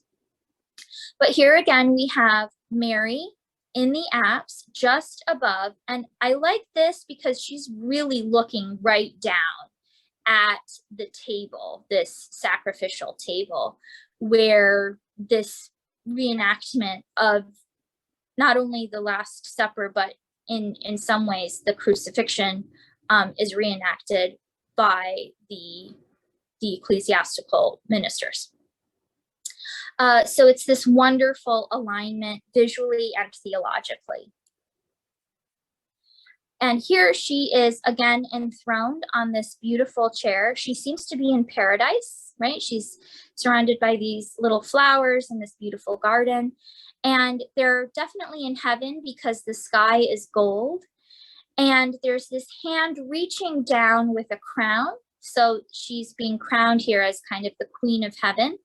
But here again, we have Mary in the apse just above, and I like this because she's really looking right down at the table, this sacrificial table, where this reenactment of not only the Last Supper, but in some ways the crucifixion is reenacted by the ecclesiastical ministers. So it's this wonderful alignment visually and theologically. And here she is again enthroned on this beautiful chair. She seems to be in paradise, right? She's surrounded by these little flowers in this beautiful garden. And they're definitely in heaven because the sky is gold. And there's this hand reaching down with a crown. So she's being crowned here as kind of the Queen of Heaven,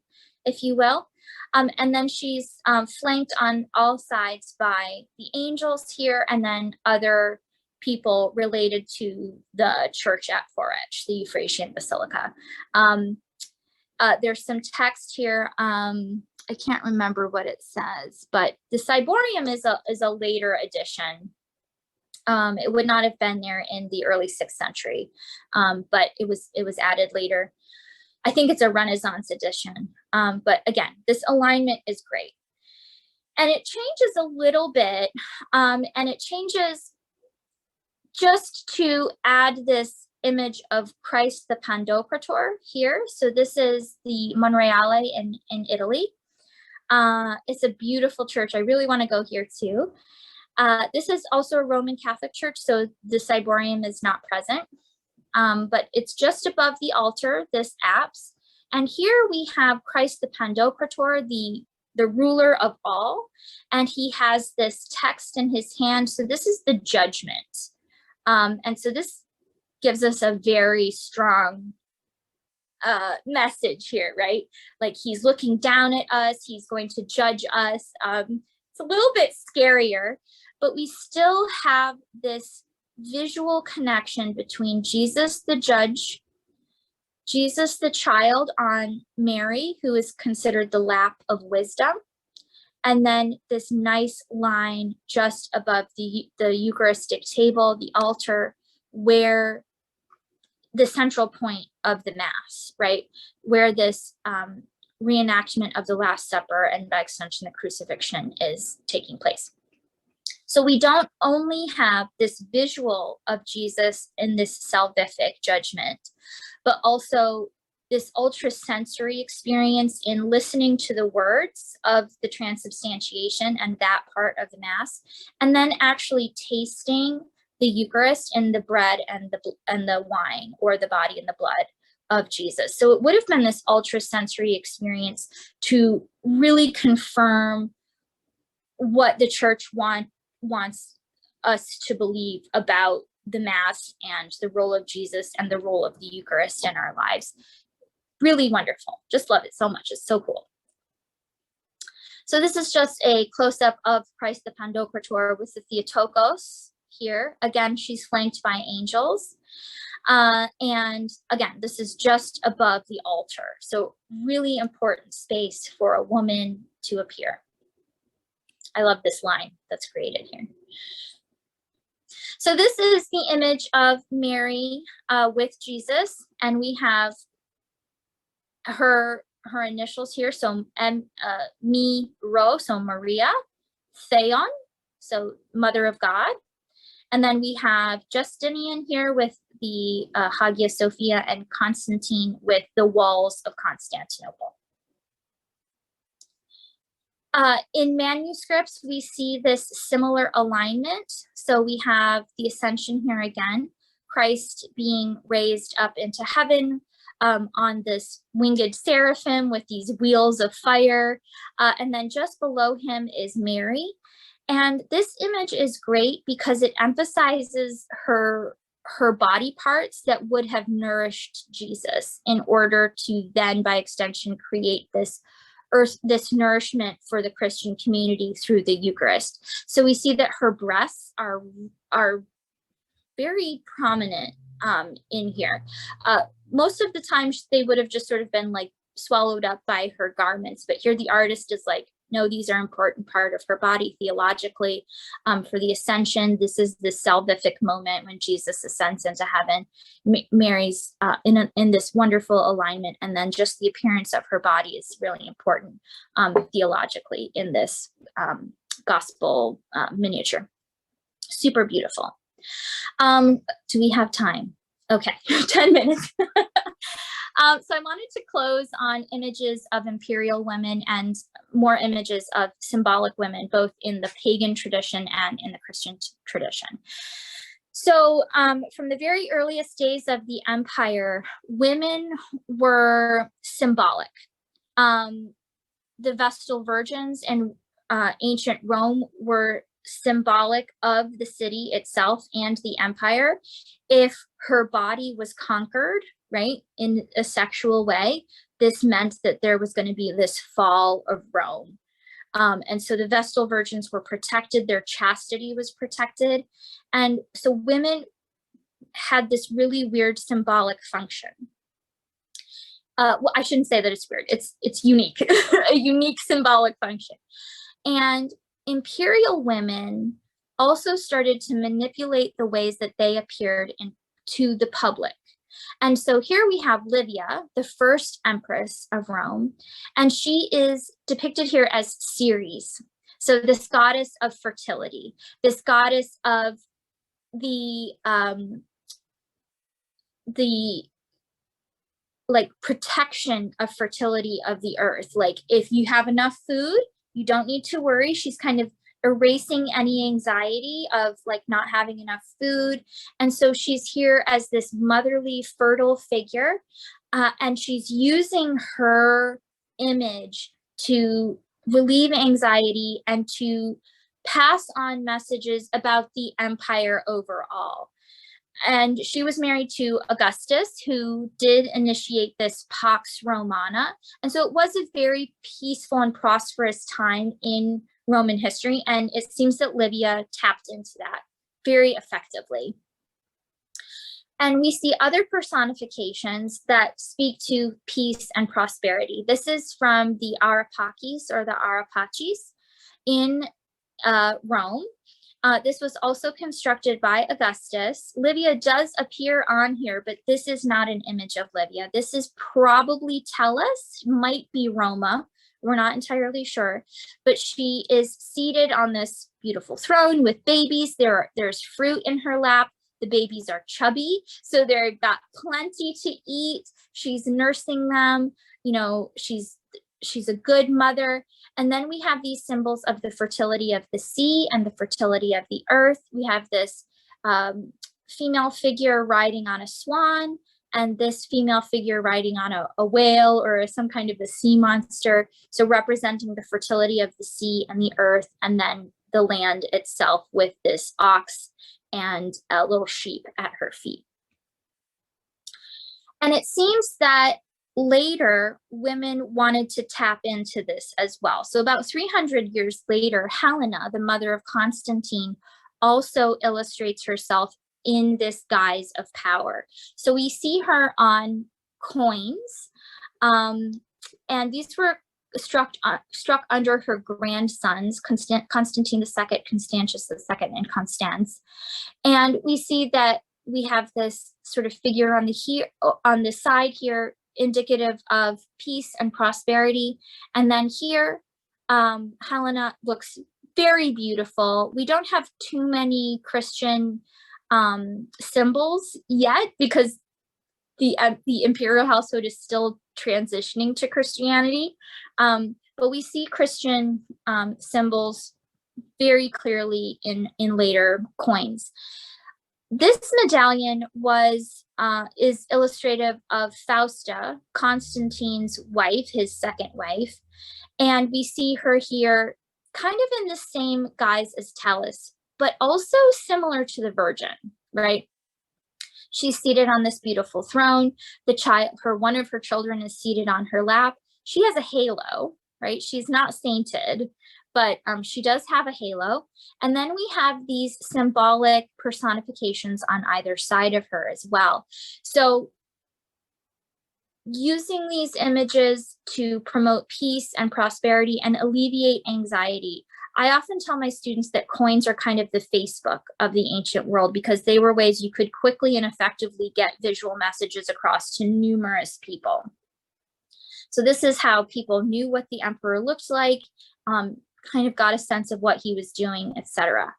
if you will. And then she's flanked on all sides by the angels here, and then other people related to the church at Porridge, the Euphratesian Basilica. There's some text here. I can't remember what it says, but the ciborium is a later addition. It would not have been there in the early 6th century, but it was added later. I think it's a Renaissance edition. But again, this alignment is great. And it changes a little bit, and it changes just to add this image of Christ the Pantocrator here. So this is the Monreale in Italy. It's a beautiful church. I really want to go here too. This is also a Roman Catholic church, so the ciborium is not present, but it's just above the altar, this apse. And here we have Christ the Pantocrator, the ruler of all, and he has this text in his hand. So this is the judgment. And so this gives us a very strong message here, right? Like he's looking down at us, he's going to judge us. It's a little bit scarier, but we still have this visual connection between Jesus the judge, Jesus the child on Mary, who is considered the lap of wisdom, and then this nice line just above the Eucharistic table, the altar, where the central point of the Mass, right? Where this reenactment of the Last Supper and by extension the crucifixion is taking place. So we don't only have this visual of Jesus in this salvific judgment, but also this ultrasensory experience in listening to the words of the transubstantiation and that part of the Mass, and then actually tasting the Eucharist and the bread and the wine, or the body and the blood of Jesus. So it would have been this ultrasensory experience to really confirm what the church wants us to believe about the Mass and the role of Jesus and the role of the Eucharist in our lives. Really wonderful. Just love it so much. It's so cool. So this is just a close-up of Christ the Pantocrator with the Theotokos here. Again, she's flanked by angels. And again, this is just above the altar. So really important space for a woman to appear. I love this line that's created here. So this is the image of Mary with Jesus, and we have her initials here. So Mi Ro, so Maria, Theon, so Mother of God. And then we have Justinian here with the Hagia Sophia, and Constantine with the walls of Constantinople. In manuscripts, we see this similar alignment. So we have the Ascension here again, Christ being raised up into heaven on this winged seraphim with these wheels of fire. And then just below him is Mary. And this image is great because it emphasizes her body parts that would have nourished Jesus in order to then, by extension, create this nourishment for the Christian community through the Eucharist. So we see that her breasts are very prominent in here. Most of the times they would have just sort of been like swallowed up by her garments, but here the artist is like, no, these are an important part of her body theologically for the Ascension. This is the salvific moment when Jesus ascends into heaven. Mary's in this wonderful alignment, and then just the appearance of her body is really important theologically in this gospel miniature. Super beautiful. Do we have time? Okay, 10 minutes. So I wanted to close on images of imperial women and more images of symbolic women, both in the pagan tradition and in the Christian tradition. So from the very earliest days of the empire, women were symbolic. The Vestal virgins in ancient Rome were symbolic of the city itself and the empire. If her body was conquered, right, in a sexual way, this meant that there was going to be this fall of Rome. And so the Vestal virgins were protected, their chastity was protected. And so women had this really weird symbolic function. Well, I shouldn't say that it's weird, it's unique, a unique symbolic function. And imperial women also started to manipulate the ways that they appeared to the public. And so here we have Livia, the first empress of Rome, and she is depicted here as Ceres. So this goddess of fertility, this goddess of the like protection of fertility of the earth. Like if you have enough food, you don't need to worry. She's kind of erasing any anxiety of like not having enough food. And so she's here as this motherly, fertile figure. And she's using her image to relieve anxiety and to pass on messages about the empire overall. And she was married to Augustus, who did initiate this Pax Romana. And so it was a very peaceful and prosperous time in Roman history. And it seems that Livia tapped into that very effectively. And we see other personifications that speak to peace and prosperity. This is from the Arapakis or the Arapachis in Rome. This was also constructed by Augustus. Livia does appear on here, but this is not an image of Livia. This is probably Tellus, might be Roma. We're not entirely sure, but she is seated on this beautiful throne with babies. There's fruit in her lap. The babies are chubby, so they've got plenty to eat. She's nursing them. You know, she's a good mother. And then we have these symbols of the fertility of the sea and the fertility of the earth. We have this female figure riding on a swan, and this female figure riding on a whale or some kind of a sea monster. So representing the fertility of the sea and the earth, and then the land itself with this ox and a little sheep at her feet. And it seems that later women wanted to tap into this as well. So about 300 years later, Helena, the mother of Constantine, also illustrates herself in this guise of power. So we see her on coins, and these were struck under her grandsons, Constantine II, Constantius II, and Constans. And we see that we have this sort of figure on the side here, indicative of peace and prosperity. And then here, Helena looks very beautiful. We don't have too many Christian symbols yet, because the imperial household is still transitioning to Christianity. But we see Christian symbols very clearly in later coins. This medallion is illustrative of Fausta, Constantine's wife, his second wife. And we see her here kind of in the same guise as Tellus, but also similar to the Virgin, right? She's seated on this beautiful throne. One of her children is seated on her lap. She has a halo, right? She's not sainted, but she does have a halo. And then we have these symbolic personifications on either side of her as well. So using these images to promote peace and prosperity and alleviate anxiety. I often tell my students that coins are kind of the Facebook of the ancient world, because they were ways you could quickly and effectively get visual messages across to numerous people. So this is how people knew what the emperor looked like, kind of got a sense of what he was doing, etc.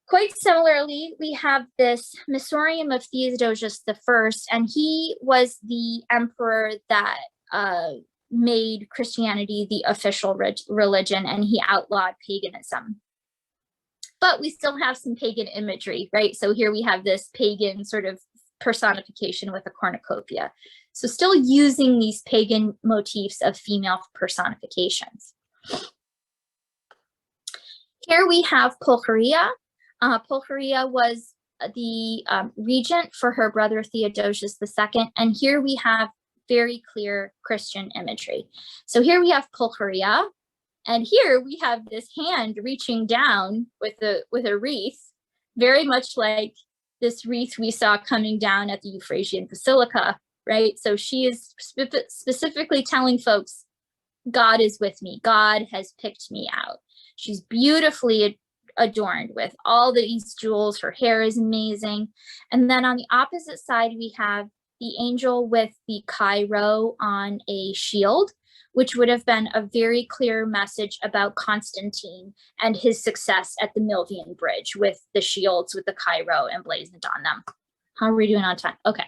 Quite similarly, we have this Missorium of Theodosius I, and he was the emperor that made Christianity the official religion, and he outlawed paganism. But we still have some pagan imagery, right? So here we have this pagan sort of personification with a cornucopia. So still using these pagan motifs of female personifications. Here we have Pulcheria. Pulcheria was the regent for her brother Theodosius II, and here we have very clear Christian imagery. So here we have Pulcheria, and here we have this hand reaching down with a wreath, very much like this wreath we saw coming down at the Euphratesian Basilica, right? So she is specifically telling folks, God is with me. God has picked me out. She's beautifully adorned with all these jewels. Her hair is amazing. And then on the opposite side, we have the angel with the Cairo on a shield, which would have been a very clear message about Constantine and his success at the Milvian Bridge with the shields with the Cairo emblazoned on them. How are we doing on time? Okay.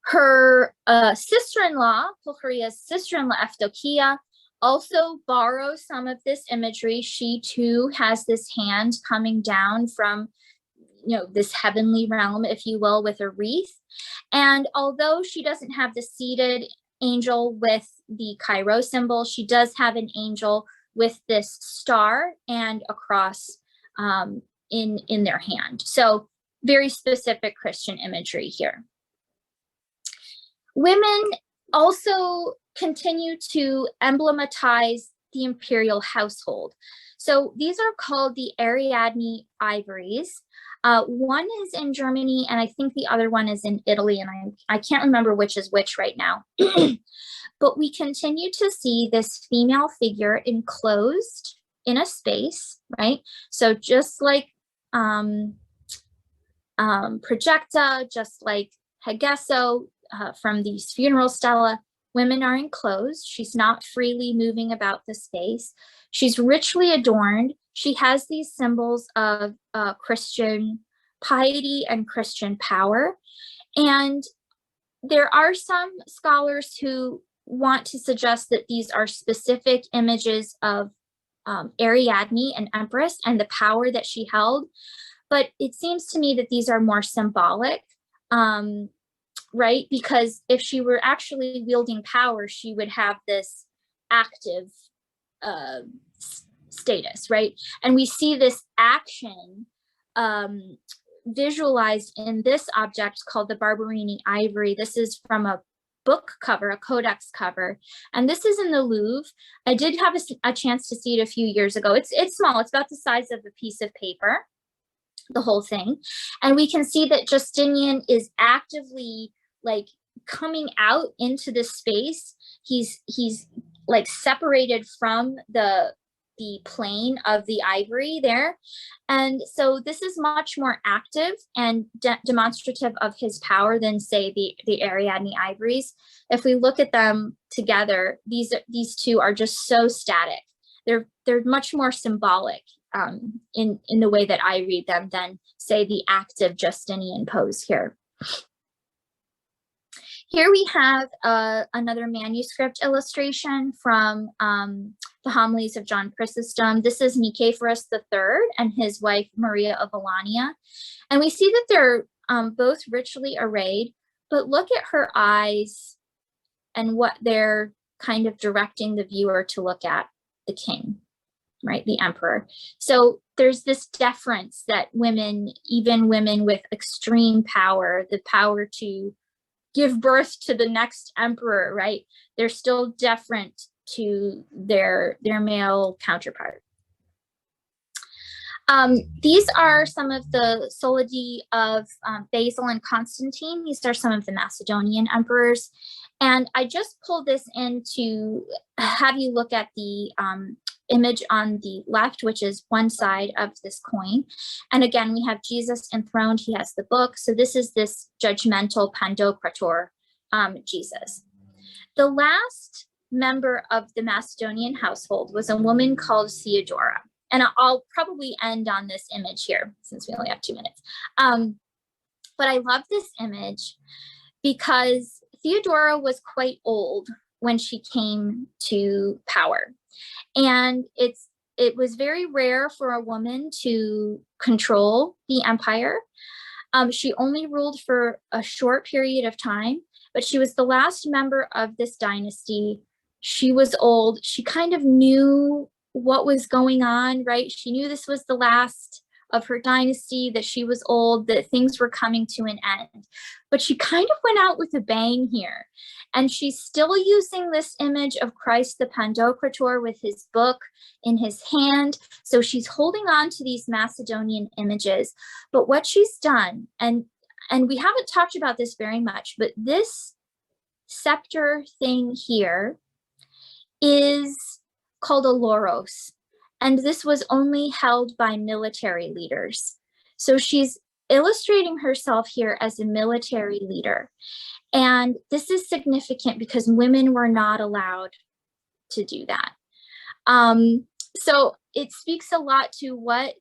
Her sister-in-law, Pulcheria's sister-in-law, Evdokia, also borrows some of this imagery. She too has this hand coming down from, this heavenly realm, if you will, with a wreath. And although she doesn't have the seated angel with the Cairo symbol, she does have an angel with this star and a cross in their hand. So very specific Christian imagery here. Women also continue to emblematize the imperial household. So these are called the Ariadne ivories. One is in Germany, and I think the other one is in Italy, and I can't remember which is which right now. But we continue to see this female figure enclosed in a space, right? So just like Projecta, just like Hagesso from these funeral stela, women are enclosed. She's not freely moving about the space. She's richly adorned. She has these symbols of Christian piety and Christian power. And there are some scholars who want to suggest that these are specific images of Ariadne, an empress, and the power that she held. But it seems to me that these are more symbolic, right? Because if she were actually wielding power, she would have this active status, right? And we see this action visualized in this object called the Barbarini Ivory. This is from a book cover, a codex cover, and this is in the Louvre. I did have a chance to see it a few years ago. It's small. It's about the size of a piece of paper, the whole thing. And we can see that Justinian is actively like coming out into this space. He's like separated from the plane of the ivory there. And so this is much more active and demonstrative of his power than, say, the Ariadne ivories. If we look at them together, these two are just so static. They're much more symbolic in the way that I read them than, say, the active Justinian pose here. Here we have another manuscript illustration from the Homilies of John Chrysostom. This is Nicephorus III and his wife Maria of Alania. And we see that they're both richly arrayed, but look at her eyes and what they're kind of directing the viewer to look at: the king, right, the emperor. So there's this deference that women, even women with extreme power, the power to give birth to the next emperor, right? They're still deferent to their male counterpart. These are some of the solidi of Basil and Constantine. These are some of the Macedonian emperors. And I just pulled this in to have you look at the image on the left, which is one side of this coin. And again, we have Jesus enthroned. He has the book. So this is this judgmental Pandocrator Jesus. The last member of the Macedonian household was a woman called Theodora. And I'll probably end on this image here since we only have 2 minutes. But I love this image because Theodora was quite old when she came to power. And it was very rare for a woman to control the empire. She only ruled for a short period of time, but she was the last member of this dynasty. She was old. She kind of knew what was going on, right? She knew this was the last of her dynasty, that she was old, that things were coming to an end. But she kind of went out with a bang here. And she's still using this image of Christ the Pandocrator with his book in his hand. So she's holding on to these Macedonian images. But what she's done, and we haven't talked about this very much, but this scepter thing here is called a loros. And this was only held by military leaders. So she's illustrating herself here as a military leader. And this is significant because women were not allowed to do that. So it speaks a lot to what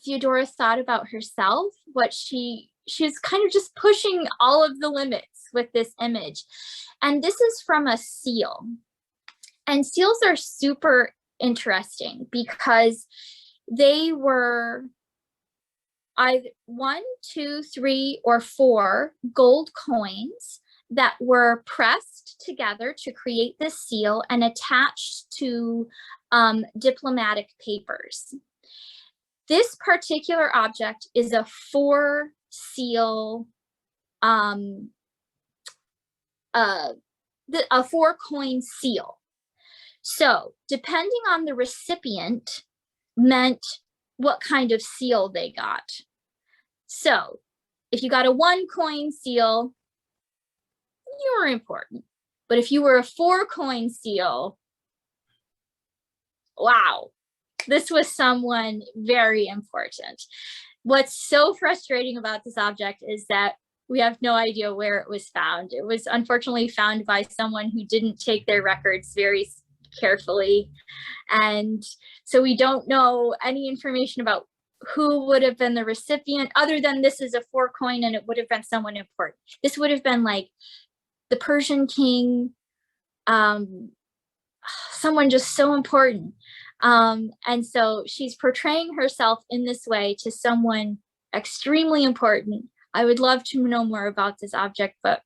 Theodora thought about herself, what she's kind of just pushing all of the limits with this image. And this is from a seal. And seals are super interesting because they were either 1, 2, 3, or 4 gold coins that were pressed together to create this seal and attached to diplomatic papers. This particular object is a 4 seal, a 4 coin seal. So depending on the recipient meant what kind of seal they got. So if you got a 1 coin seal, you were important. But if you were a 4 coin seal, wow, this was someone very important. What's so frustrating about this object is that we have no idea where it was found. It was unfortunately found by someone who didn't take their records very carefully. And so we don't know any information about who would have been the recipient, other than this is a 4 coin and it would have been someone important. This would have been like the Persian king, someone just so important. And so she's portraying herself in this way to someone extremely important. I would love to know more about this object, but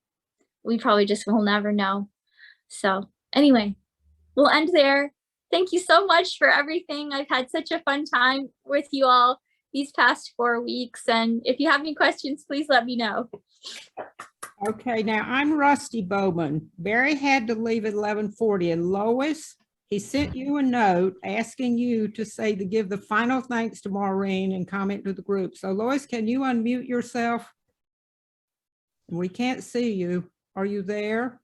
we probably just will never know. So anyway, we'll end there. Thank you so much for everything. I've had such a fun time with you all these past 4 weeks. And if you have any questions, please let me know. Okay, now I'm Rusty Bowman. Barry had to leave at 11:40, and Lois, he sent you a note asking you to give the final thanks to Maureen and comment to the group. So Lois, can you unmute yourself? We can't see you. Are you there?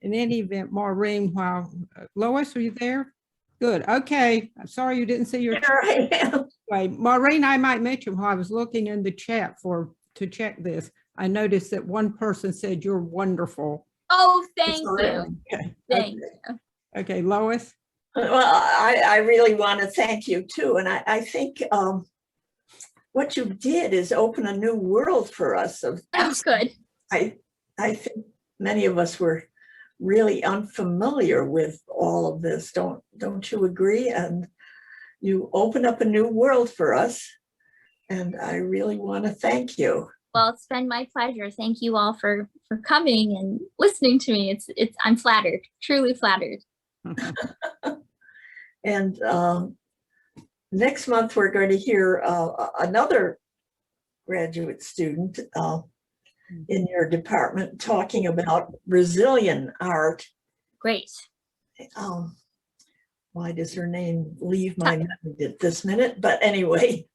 In any event, Maureen, Lois, are you there? Good. Okay. I'm sorry you didn't see your. Here I am. Right. Maureen, I might mention while I was looking in the chat to check this, I noticed that one person said you're wonderful. Oh, thank you. Okay. Thank you. Okay, Lois. Well, I really want to thank you too. And I think what you did is open a new world for us. That's good. I think many of us were really unfamiliar with all of this. Don't you agree? And you open up a new world for us. And I really want to thank you. Well, it's been my pleasure. Thank you all for coming and listening to me. I'm flattered, truly flattered. And next month, we're going to hear another graduate student in your department talking about Brazilian art. Great. Why does her name leave my mind at this minute? But anyway,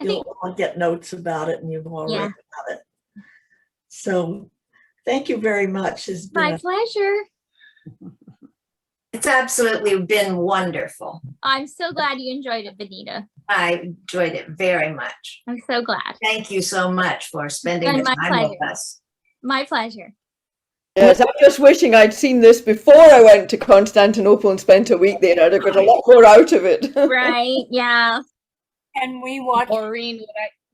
you'll all get notes about it and you've all read about it. So thank you very much. It's been my pleasure. It's absolutely been wonderful. I'm so glad you enjoyed it, Benita. I enjoyed it very much. I'm so glad. Thank you so much for spending the time with us. My pleasure. Yes, I'm just wishing I'd seen this before I went to Constantinople and spent a week there. I'd have got a lot more out of it. Right, yeah. And we watch. Maureen,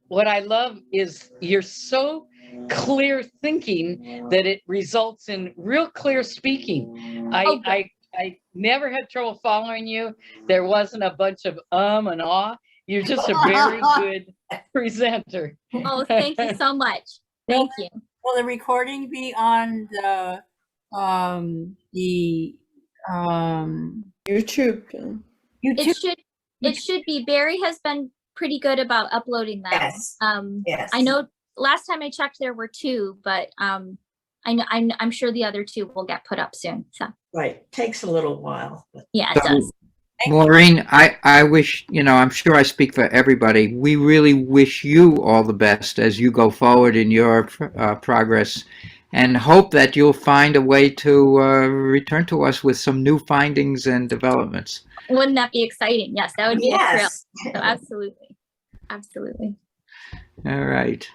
what I love is you're so clear thinking that it results in real clear speaking. I never had trouble following you. There wasn't a bunch of and ah. You're just a very good presenter. Oh, thank you so much. Thank you. Will the recording be on the YouTube? It should be. Barry has been pretty good about uploading that. Yes. Yes. I know last time I checked there were 2, but I'm sure the other 2 will get put up soon. So right. Takes a little while. But yeah, it does. Maureen, I wish, I'm sure I speak for everybody. We really wish you all the best as you go forward in your progress, and hope that you'll find a way to return to us with some new findings and developments. Wouldn't that be exciting? Yes, that would be a thrill. So absolutely. Absolutely. All right.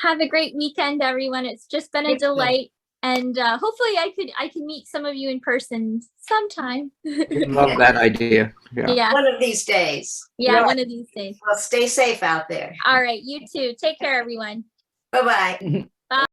Have a great weekend, everyone. It's just been a delight. And hopefully I can meet some of you in person sometime. Love that idea. Yeah. One of these days. Yeah, one of these days. Well, stay safe out there. All right, you too. Take care, everyone. Bye-bye.